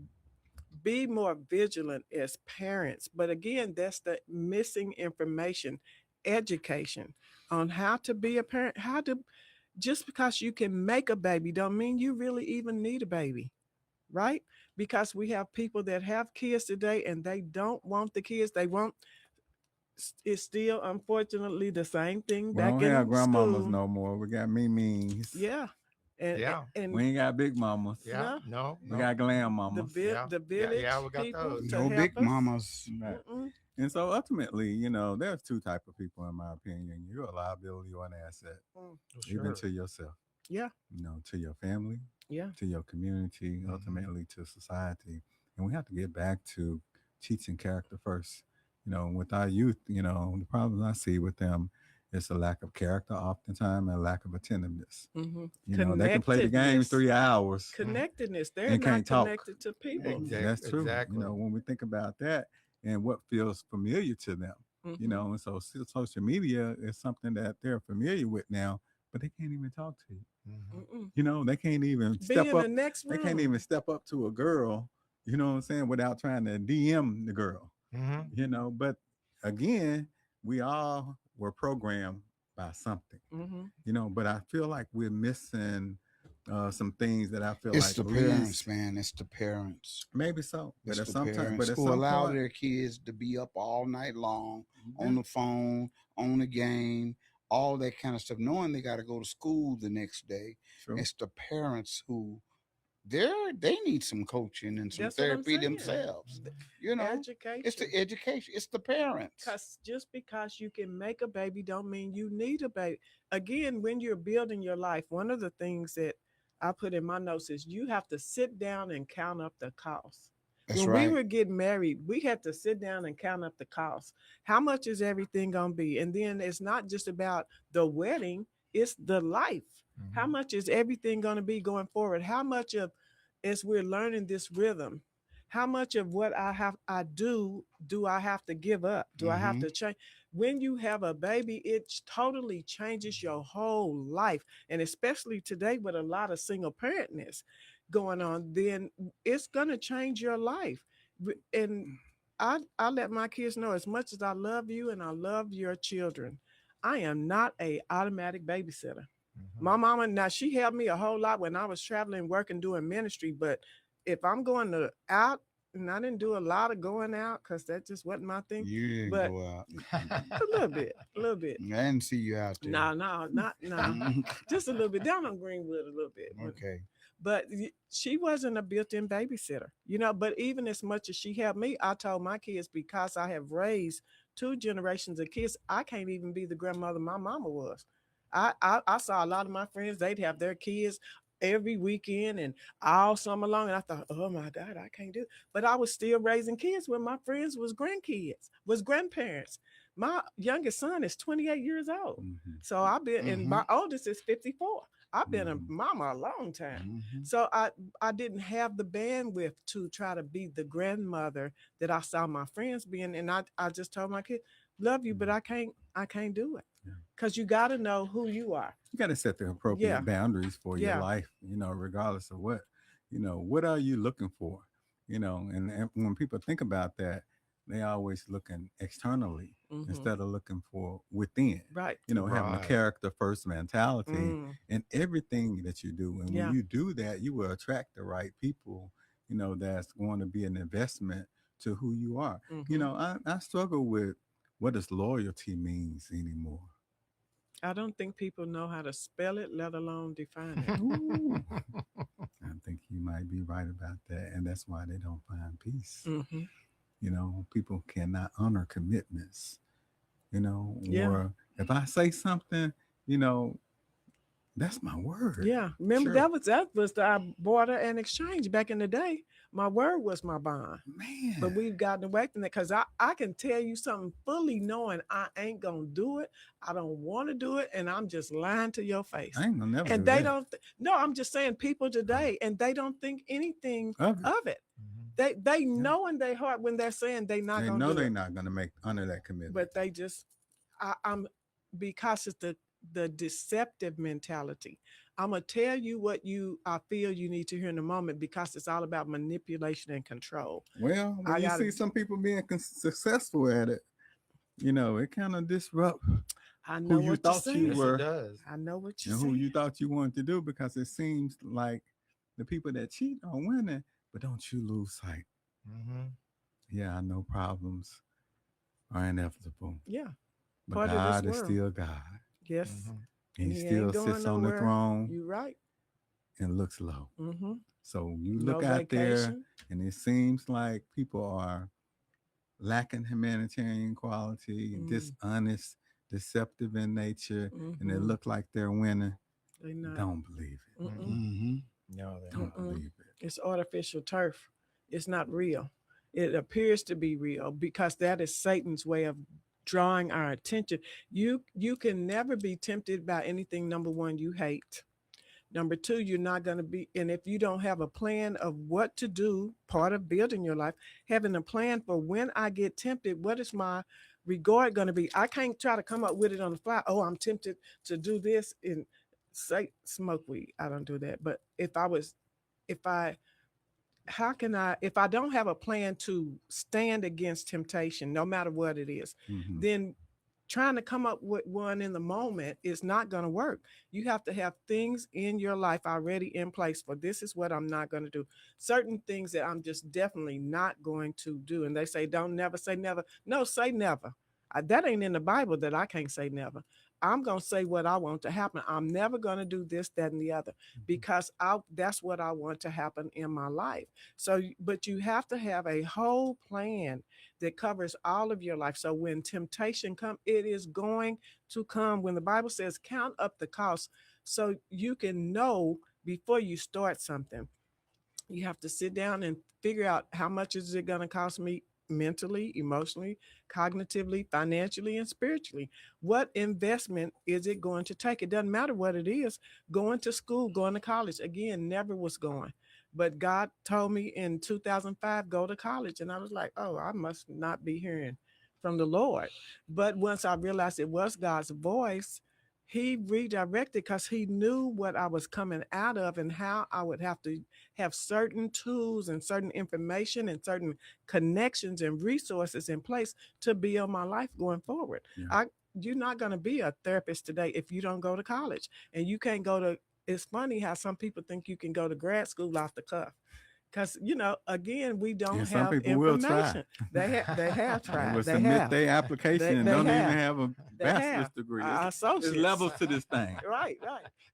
be more vigilant as parents. But again, that's the missing information, education on how to be a parent, just because you can make a baby don't mean you really even need a baby, right? Because we have people that have kids today and they don't want the kids. It's still unfortunately the same thing We back don't in have grandmamas school. no more. We got memes. Yeah. And We ain't got big mamas. Yeah. No. We got glam mamas. the village we got people those. to No help big us. mamas. Right. And so ultimately, you know, there's two type of people, in my opinion. You're a liability or an asset, Mm, even Sure. to yourself, yeah, you know, to your family, yeah. to your community, Mhm. ultimately to society. And we have to get back to teaching character first. You know, with our youth, you know, the problems I see with them is a lack of character oftentimes and a lack of attentiveness. Mm-hmm. You know, they can play the game Connectedness. 3 hours Connectedness. They're and not can't talk. connected to people. That's true. You Exactly. know, when we think about that and what feels familiar to them, you Mm-hmm. know, and so social media is something that they're familiar with now, but they can't even talk to you. Mhm. Mm-mm. You know, they can't even Be step in the up. next They can't room. even step up to a girl, you know what I'm saying, without trying to DM the girl, Mhm. you know. But again, we all were programmed by something, Mm-hmm. you know, but I feel like we're missing some things that I feel It's like the leads. parents, man. It's the parents. Maybe so, but It's at the some time, but parents at who some allow point, their kids to be up all night long yeah, on the phone, on the game, all that kind of stuff, knowing they got to go to school the next day. true. It's the parents who they need some coaching and some That's what I'm therapy saying. themselves. You know, it's Education. the education. It's the parents. Because just because you can make a baby don't mean you need a baby. Again, when you're building your life, one of the things that I put in my notes is you have to sit down and count up the cost. That's When we right. were getting married, we had to sit down and count up the cost. How much is everything going to be? And then it's not just about the wedding, it's the life. How Mhm. much is everything going to be going forward? How much of, as we're learning this rhythm, how much of what I do I have to give up? Do I have Mm-hmm. to change? When you have a baby, it totally changes your whole life. And especially today with a lot of single parentness going on, then it's gonna change your life. And I let my kids know, as much as I love you and I love your children, I am not a automatic babysitter. Mhm. My mama, now she helped me a whole lot when I was traveling, working, doing ministry. But if I'm going to out, and I didn't do a lot of going out because that just wasn't my thing. You didn't But go out. a little bit, a little bit. I didn't see you out there. No, no, not no. Just a little bit down on Greenwood, a little bit. Okay. But she wasn't a built-in babysitter, you know. But even as much as she helped me, I told my kids, because I have raised two generations of kids, I can't even be the grandmother my mama was. I saw a lot of my friends; they'd have their kids every weekend and all summer long, and I thought, oh my God, I can't do it. But I was still raising kids when my friends was grandkids, was grandparents. My youngest son is 28 years old, Mm-hmm. so I've been, and Mm-hmm. my oldest is 54. I've been a Mm-hmm. mama a long time. Mm-hmm. So I didn't have the bandwidth to try to be the grandmother that I saw my friends being. And I just told my kid, love you, but I can't do it. Yeah. Because you gotta know who you are. You got to set the appropriate Yeah. boundaries for your Yeah. life, you know, regardless of what, you know, what are you looking for, you know, and when people think about that, they always looking externally Mhm. instead of looking for within, Right. you know, having a Right. character first mentality Mm. in everything that you do. And when Yeah. you do that, you will attract the right people, you know, that's going to be an investment to who you are. You Mhm. know, I struggle with what does loyalty means anymore. I don't think people know how to spell it, let alone define it. Ooh. I think you might be right about that. And that's why they don't find peace. Hmm. You know, people cannot honor commitments, you know, Yeah. or if I say something, you know, that's my word. Yeah. Remember Sure. that was our barter and exchange back in the day. My word was my bond. But Man, we've gotten away from that because I can tell you something fully knowing I ain't gonna do it. I don't want to do it, and I'm just lying to your face. I ain't gonna never And do they that. don't. No, I'm just saying people today, and they don't think anything Of it. of it. Mhm. They know in their heart when they're saying they not They gonna know do they're it, not gonna honor that commitment. but they just I'm because it's the deceptive mentality. I'm gonna tell you what I feel you need to hear in a moment because it's all about manipulation and control. Well, when I you gotta. see some people being successful at it, you know, it kind of disrupt I know who you what you're thought you saying. Yes, it were does. I know what you're and who saying. you thought you wanted to do, because it seems like the people that cheat are winning, but don't you lose sight. Mhm. Yeah, I know problems are inevitable, Yeah, but part of this God is world. still God. Yes, Mhm. And and he he ain't still going sits on the nowhere. throne You right. and looks low. Mm-hmm. So you No look out there vacation. and it seems like people are lacking humanitarian quality, dishonest, deceptive in nature, and they look like they're winning, They not. don't believe it. Mm-hmm. No, they Don't don't. believe it. It's artificial turf. It's not real. It appears to be real because that is Satan's way of drawing our attention. You can never be tempted by anything, number one, you hate. Number two, you're not going to be, and if you don't have a plan of what to do, part of building your life, having a plan for when I get tempted, what is my regard going to be? I can't try to come up with it on the fly. Oh, I'm tempted to do this and say smoke weed. I don't do that. But if I don't have a plan to stand against temptation, no matter what it is, then trying to come up with one in the moment is not going to work. You have to have things in your life already in place for this is what I'm not going to do. Certain things that I'm just definitely not going to do. And they say, don't never say never. No, say never. That ain't in the Bible that I can't say never. I'm going to say what I want to happen. I'm never going to do this, that, and the other because that's what I want to happen in my life. So, but you have to have a whole plan that covers all of your life. So when temptation comes, it is going to come. When the Bible says count up the cost so you can know before you start something, you have to sit down and figure out how much is it going to cost me mentally, emotionally, cognitively, financially, and spiritually. What investment is it going to take? It doesn't matter what it is. Going to school, going to college, again, never was going. But God told me in 2005, go to college. And I was like, oh, I must not be hearing from the Lord. But once I realized it was God's voice, he redirected because he knew what I was coming out of and how I would have to have certain tools and certain information and certain connections and resources in place to build my life going forward. Yeah. You're not going to be a therapist today if you don't go to college, and you can't go to. It's funny how some people think you can go to grad school off the cuff. Because, again, we don't And some have people will try. information. They have They tried. will They submit have. their application and They don't even have. have a They bachelor's have. degree. Associates. There's levels to this thing. Right.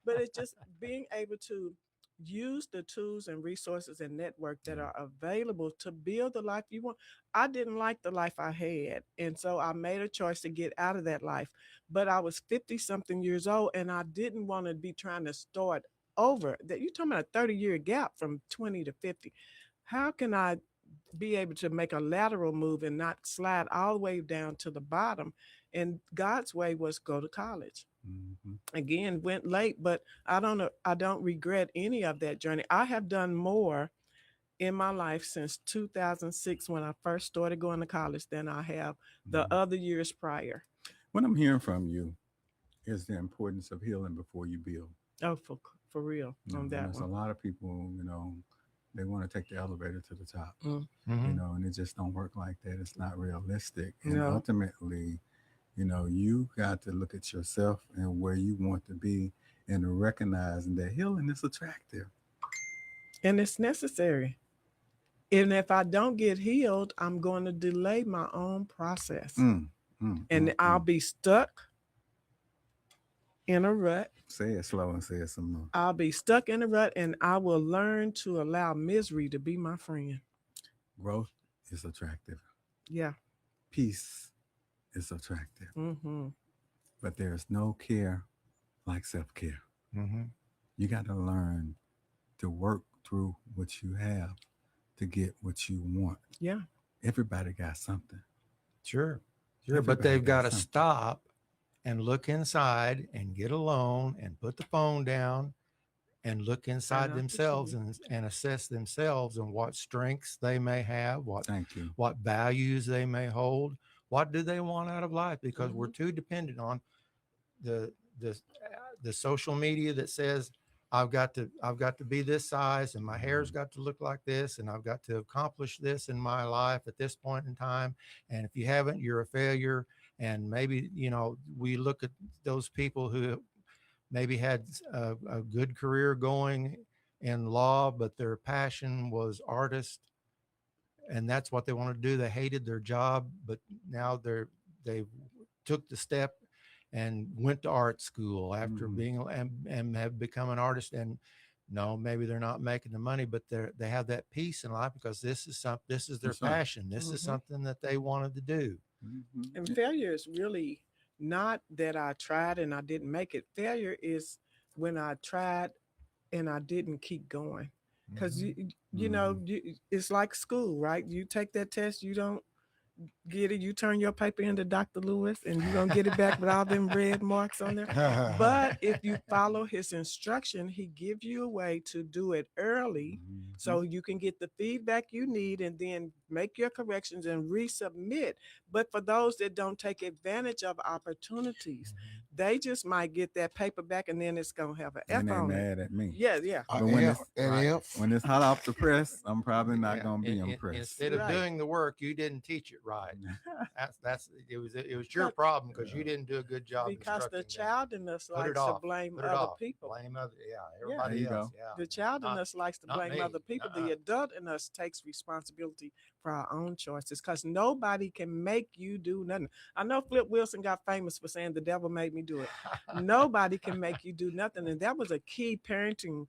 But it's just being able to use the tools and resources and network that are available to build the life you want. I didn't like the life I had. And so I made a choice to get out of that life. But I was 50 something years old and I didn't want to be trying to start over. That you're talking about a 30-year gap from 20 to 50. How can I be able to make a lateral move and not slide all the way down to the bottom? And God's way was go to college. Again, went late, but I don't regret any of that journey. I have done more in my life since 2006 when I first started going to college than I have the other years prior. What I'm hearing from you is the importance of healing before you build. Oh, for real on that There's one. a lot of people, they want to take the elevator to the top, Mhm. and it just don't work like that. It's not realistic. And No. ultimately, you got to look at yourself and where you want to be and recognize that healing is attractive. And it's necessary. And if I don't get healed, I'm going to delay my own process. And I'll be stuck in a rut. Say it slow and say it some more. I'll be stuck in a rut and I will learn to allow misery to be my friend. Growth is attractive. Yeah. Peace is attractive. Mm-hmm. But there's no care like self-care. Mhm. You got to learn to work through what you have to get what you want. Yeah. Everybody got something. Sure. But Everybody they've got got to something. stop and look inside and get alone and put the phone down and look inside And themselves and assess themselves and what strengths they may have, Thank you. what values they may hold, what do they want out of life, because we're too dependent on the social media that says I've got to be this size and my hair's got to look like this and I've got to accomplish this in my life at this point in time, and if you haven't, you're a failure. And maybe we look at those people who maybe had a good career going in law, but their passion was artist, and that's what they want to do. They hated their job, but now they took the step and went to art school after being and have become an artist. And No, maybe they're not making the money, but they have that peace in life because this is their That's right. passion. This is Mhm. something that they wanted to do. Mhm. And failure is really not that I tried and I didn't make it. Failure is when I tried and I didn't keep going. Because Mhm. you know, it's like school, right? You take that test, you don't get it, you turn your paper into Dr. Lewis and you're gonna get it back with all them red marks on there. But if you follow his instruction, he gives you a way to do it early Mhm. so you can get the feedback you need and then make your corrections and resubmit. But for those that don't take advantage of opportunities, they just might get that paper back and then it's gonna have an F and they on it. mad at me. Yeah, yeah. But when F, it's that right. F. when it's hot off the press, I'm probably not Yeah, gonna be in- impressed. Instead of Right. doing the work, you didn't teach it right. It was your But- problem because you Yeah. didn't do a good job Because the instructing them. child in us Put it likes to off. blame Put it other off. people. Blame other, There everybody you else. go. Yeah. The child in Not- us likes to not blame me. other people. Nuh-uh. The adult in us takes responsibility for our own choices because nobody can make you do nothing. I know Flip Wilson got famous for saying the devil made me do it. Nobody can make you do nothing. And that was a key parenting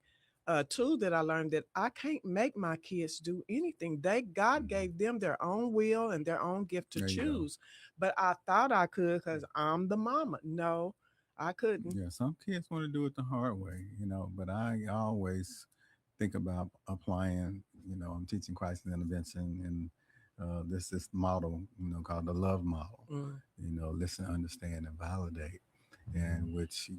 tool that I learned, that I can't make my kids do anything. God gave them their own will and their own gift to There you go. choose. But I thought I could because I'm the mama. No, I couldn't. Yeah, some kids want to do it the hard way, but I always think about applying, I'm teaching crisis intervention and this model, called the love model, Mm. listen, understand, and validate. And which,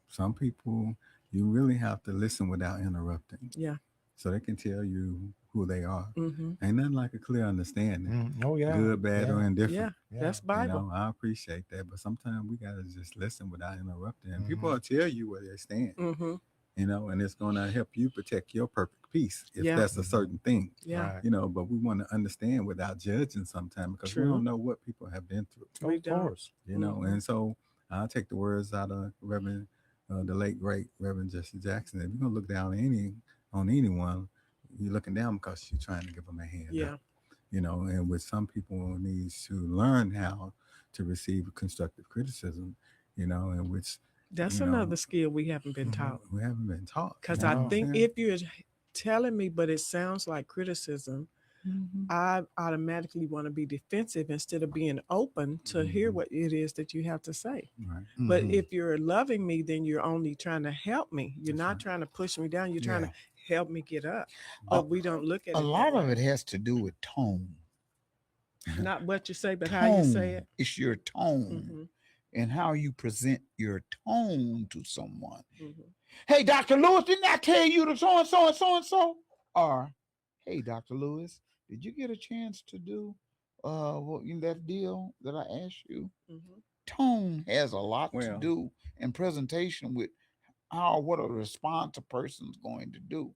some people, you really have to listen without interrupting. Yeah. So they can tell you who they are. Mm-hmm. Ain't nothing like a clear understanding. Oh yeah. Good, bad, or Yeah. indifferent. Yeah, that's Bible. I appreciate that, but sometimes we gotta just listen without interrupting. And Mhm. people will tell you where they stand, Mm-hmm. and it's gonna help you protect your perfect peace if Yeah. that's a certain thing, Yeah. Right. But we want to understand without judging sometimes because we True. don't know what people have been through, We Of don't. course. Mhm. And so I'll take the words out of Reverend, the late great Reverend Jesse Jackson. If you're gonna look down on anyone, you're looking down because you're trying to give them a hand Yeah. up. And with some people needs to learn how to receive constructive criticism, and which That's you know, another skill we haven't been taught. we haven't been taught. Because you know I what I'm think saying? if you're telling me, but it sounds like criticism, Mhm. I automatically want to be defensive instead of being open to hear Mhm. what it is that you have to say. Right. But Mhm. if you're loving me, then you're only trying to help me. You're That's not right. trying to push me down. You're trying Yeah. to help me get up. But we don't look at A it. lot that of way. it has to do with tone. Not what you say, but how you say it. It's your tone Mhm, and how you present your tone to someone. mhm. Hey, Dr. Lewis, didn't I tell you to so and so and so and so? Or, hey, Dr. Lewis, did you get a chance to do that deal that I asked you? Mhm. Tone has a lot to Well- do in presentation with what a response a person's going to do.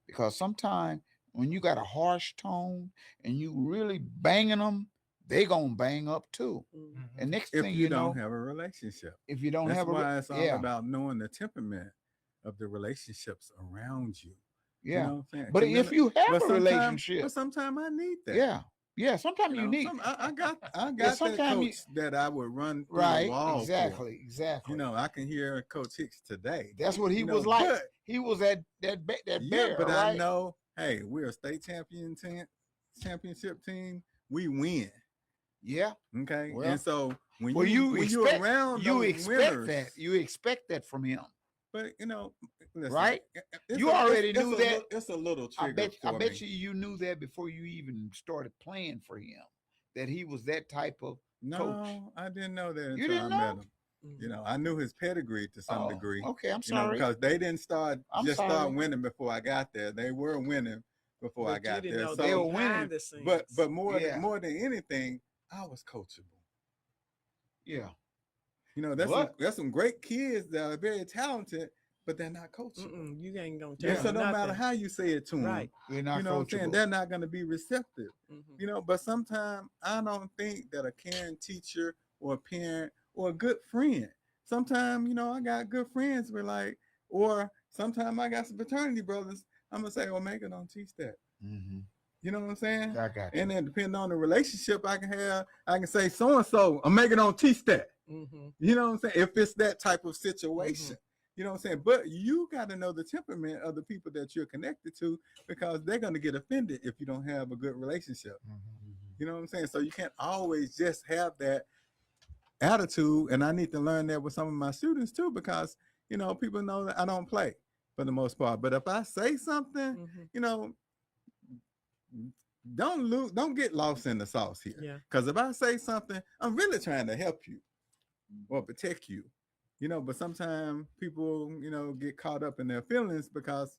Because sometimes when you got a harsh tone and you really banging them, they gonna bang up too. Mhm. And next If thing you you know, don't have a relationship, if you don't that's have why it's all yeah, about knowing the temperament of the relationships around you. yeah. You know what I'm saying? But if you have but a relationship, but sometimes I need that. yeah. Sometimes you need I got that sometime you- coach that I would run through right. the wall Exactly. for. I can hear Coach Hicks today. That's what he You was know, like. but- He was that Yeah, bear, but right? I know, hey, we're a state championship team. We win. Yeah. Okay. Well- and so when Well, you're expect around you those expect winners, that. You expect that from him. but listen, Right? it's You already knew a that. It's a little I trigger bet for me. you knew that before you even started playing for him. That he was that type of No, coach. I didn't know that You until didn't I met know? him. Mhm. I knew his pedigree to some Oh, degree. Okay, I'm sorry. Because they didn't start I'm start sorry. winning before I got there. They were winning before I But you got didn't there. know So, they were behind winning, the scenes. but more Yeah. more than anything, I was coachable. yeah. That's some great kids that are very talented, but they're not coachable. Mm-mm, you ain't gonna And tell so me no nothing. matter how you say it to them, Right. They're not what I'm saying, coachable. they're not going to be receptive. Mhm. But sometimes I don't think that a caring teacher or a parent or a good friend, sometimes, I got good friends or sometimes I got some fraternity brothers. I'm going to say, Omega don't teach that. Mm-hmm. You know what I'm saying? I got you. And then depending on the relationship I can have, I can say so-and-so, Omega don't teach that. Mhm. You know what I'm saying? If it's that type of situation. You know what I'm saying? But you got to know the temperament of the people that you're connected to, because they're going to get offended if you don't have a good relationship. You know what I'm saying? So you can't always just have that attitude. And I need to learn that with some of my students too, because, you know, people know that I don't play for the most part. But if I say something, Mhm. you know, don't get lost in the sauce here. Yeah. Because if I say something, I'm really trying to help you or protect you. You know, but sometimes people, you know, get caught up in their feelings because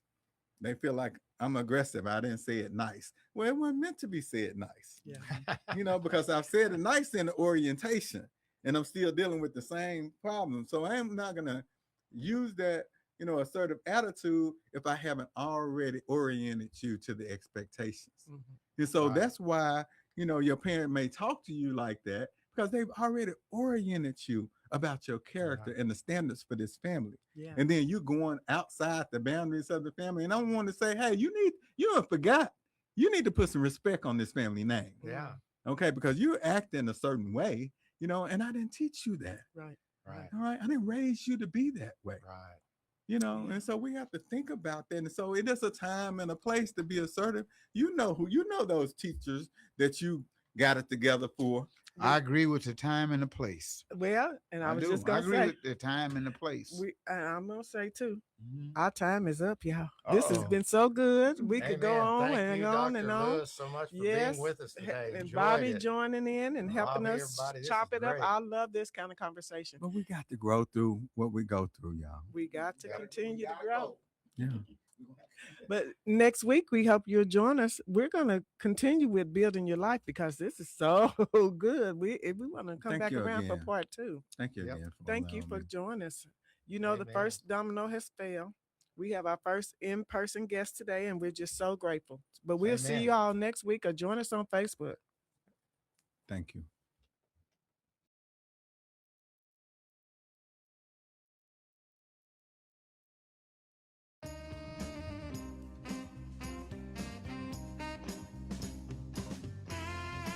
they feel like I'm aggressive. I didn't say it nice. Well, it wasn't meant to be said nice. Yeah. You know, because I've said it nice in the orientation and I'm still dealing with the same problem. So I am not going to use that, you know, assertive attitude if I haven't already oriented you to the expectations. Mhm. And so Right. that's why, you know, your parent may talk to you like that, because they've already oriented you about your character and the standards for this family. Yeah. And then you going outside the boundaries of the family. And I want to say, hey, you have forgot. You need to put some respect on this family name. Yeah. Okay, because you act in a certain way, you know, and I didn't teach you that. Right. Right. All right. I didn't raise you to be that way. Right. You know, Yeah. and so we have to think about that. And so it is a time and a place to be assertive. You know those teachers that you got it together for. I agree with the time and the place. Well, and I was do. just I gonna agree say, with the time and the place. I'm gonna say too, Mhm. our time is up, y'all. This has Uh-oh. been so good. We could go Amen. on Thank and you, on Dr. and on. Lewis, so much for Yes, being with us today. and Enjoyed Bobby it. joining in and helping Bobby, us everybody, this chop is it up. great. I love this kind of conversation. But we got to grow through what we go through, y'all. We got to Gotta- continue to grow. Yeah. But next week, we hope you'll join us. We're going to continue with building your life because this is so good. We want to come Thank back you around for again. part 2. Thank you Yep. again. For Thank you allowing for me. joining us. You know, the Amen. first domino has failed. We have our first in-person guest today, and we're just so grateful. But we'll see Amen. you all next week, or join us on Facebook. Thank you.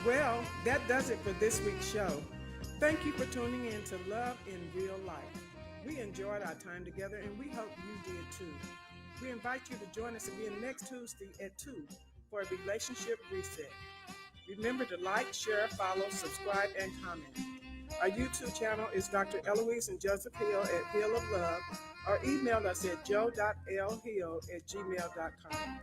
Well, that does it for this week's show. Thank you for tuning in to Love in Real Life. We enjoyed our time together, and we hope you did too. We invite you to join us again next Tuesday at 2 for a relationship reset. Remember to like, share, follow, subscribe, and comment. Our YouTube channel is Dr. Eloise and Joseph Hill at Hill of Love, or email us at joe.lhill@gmail.com.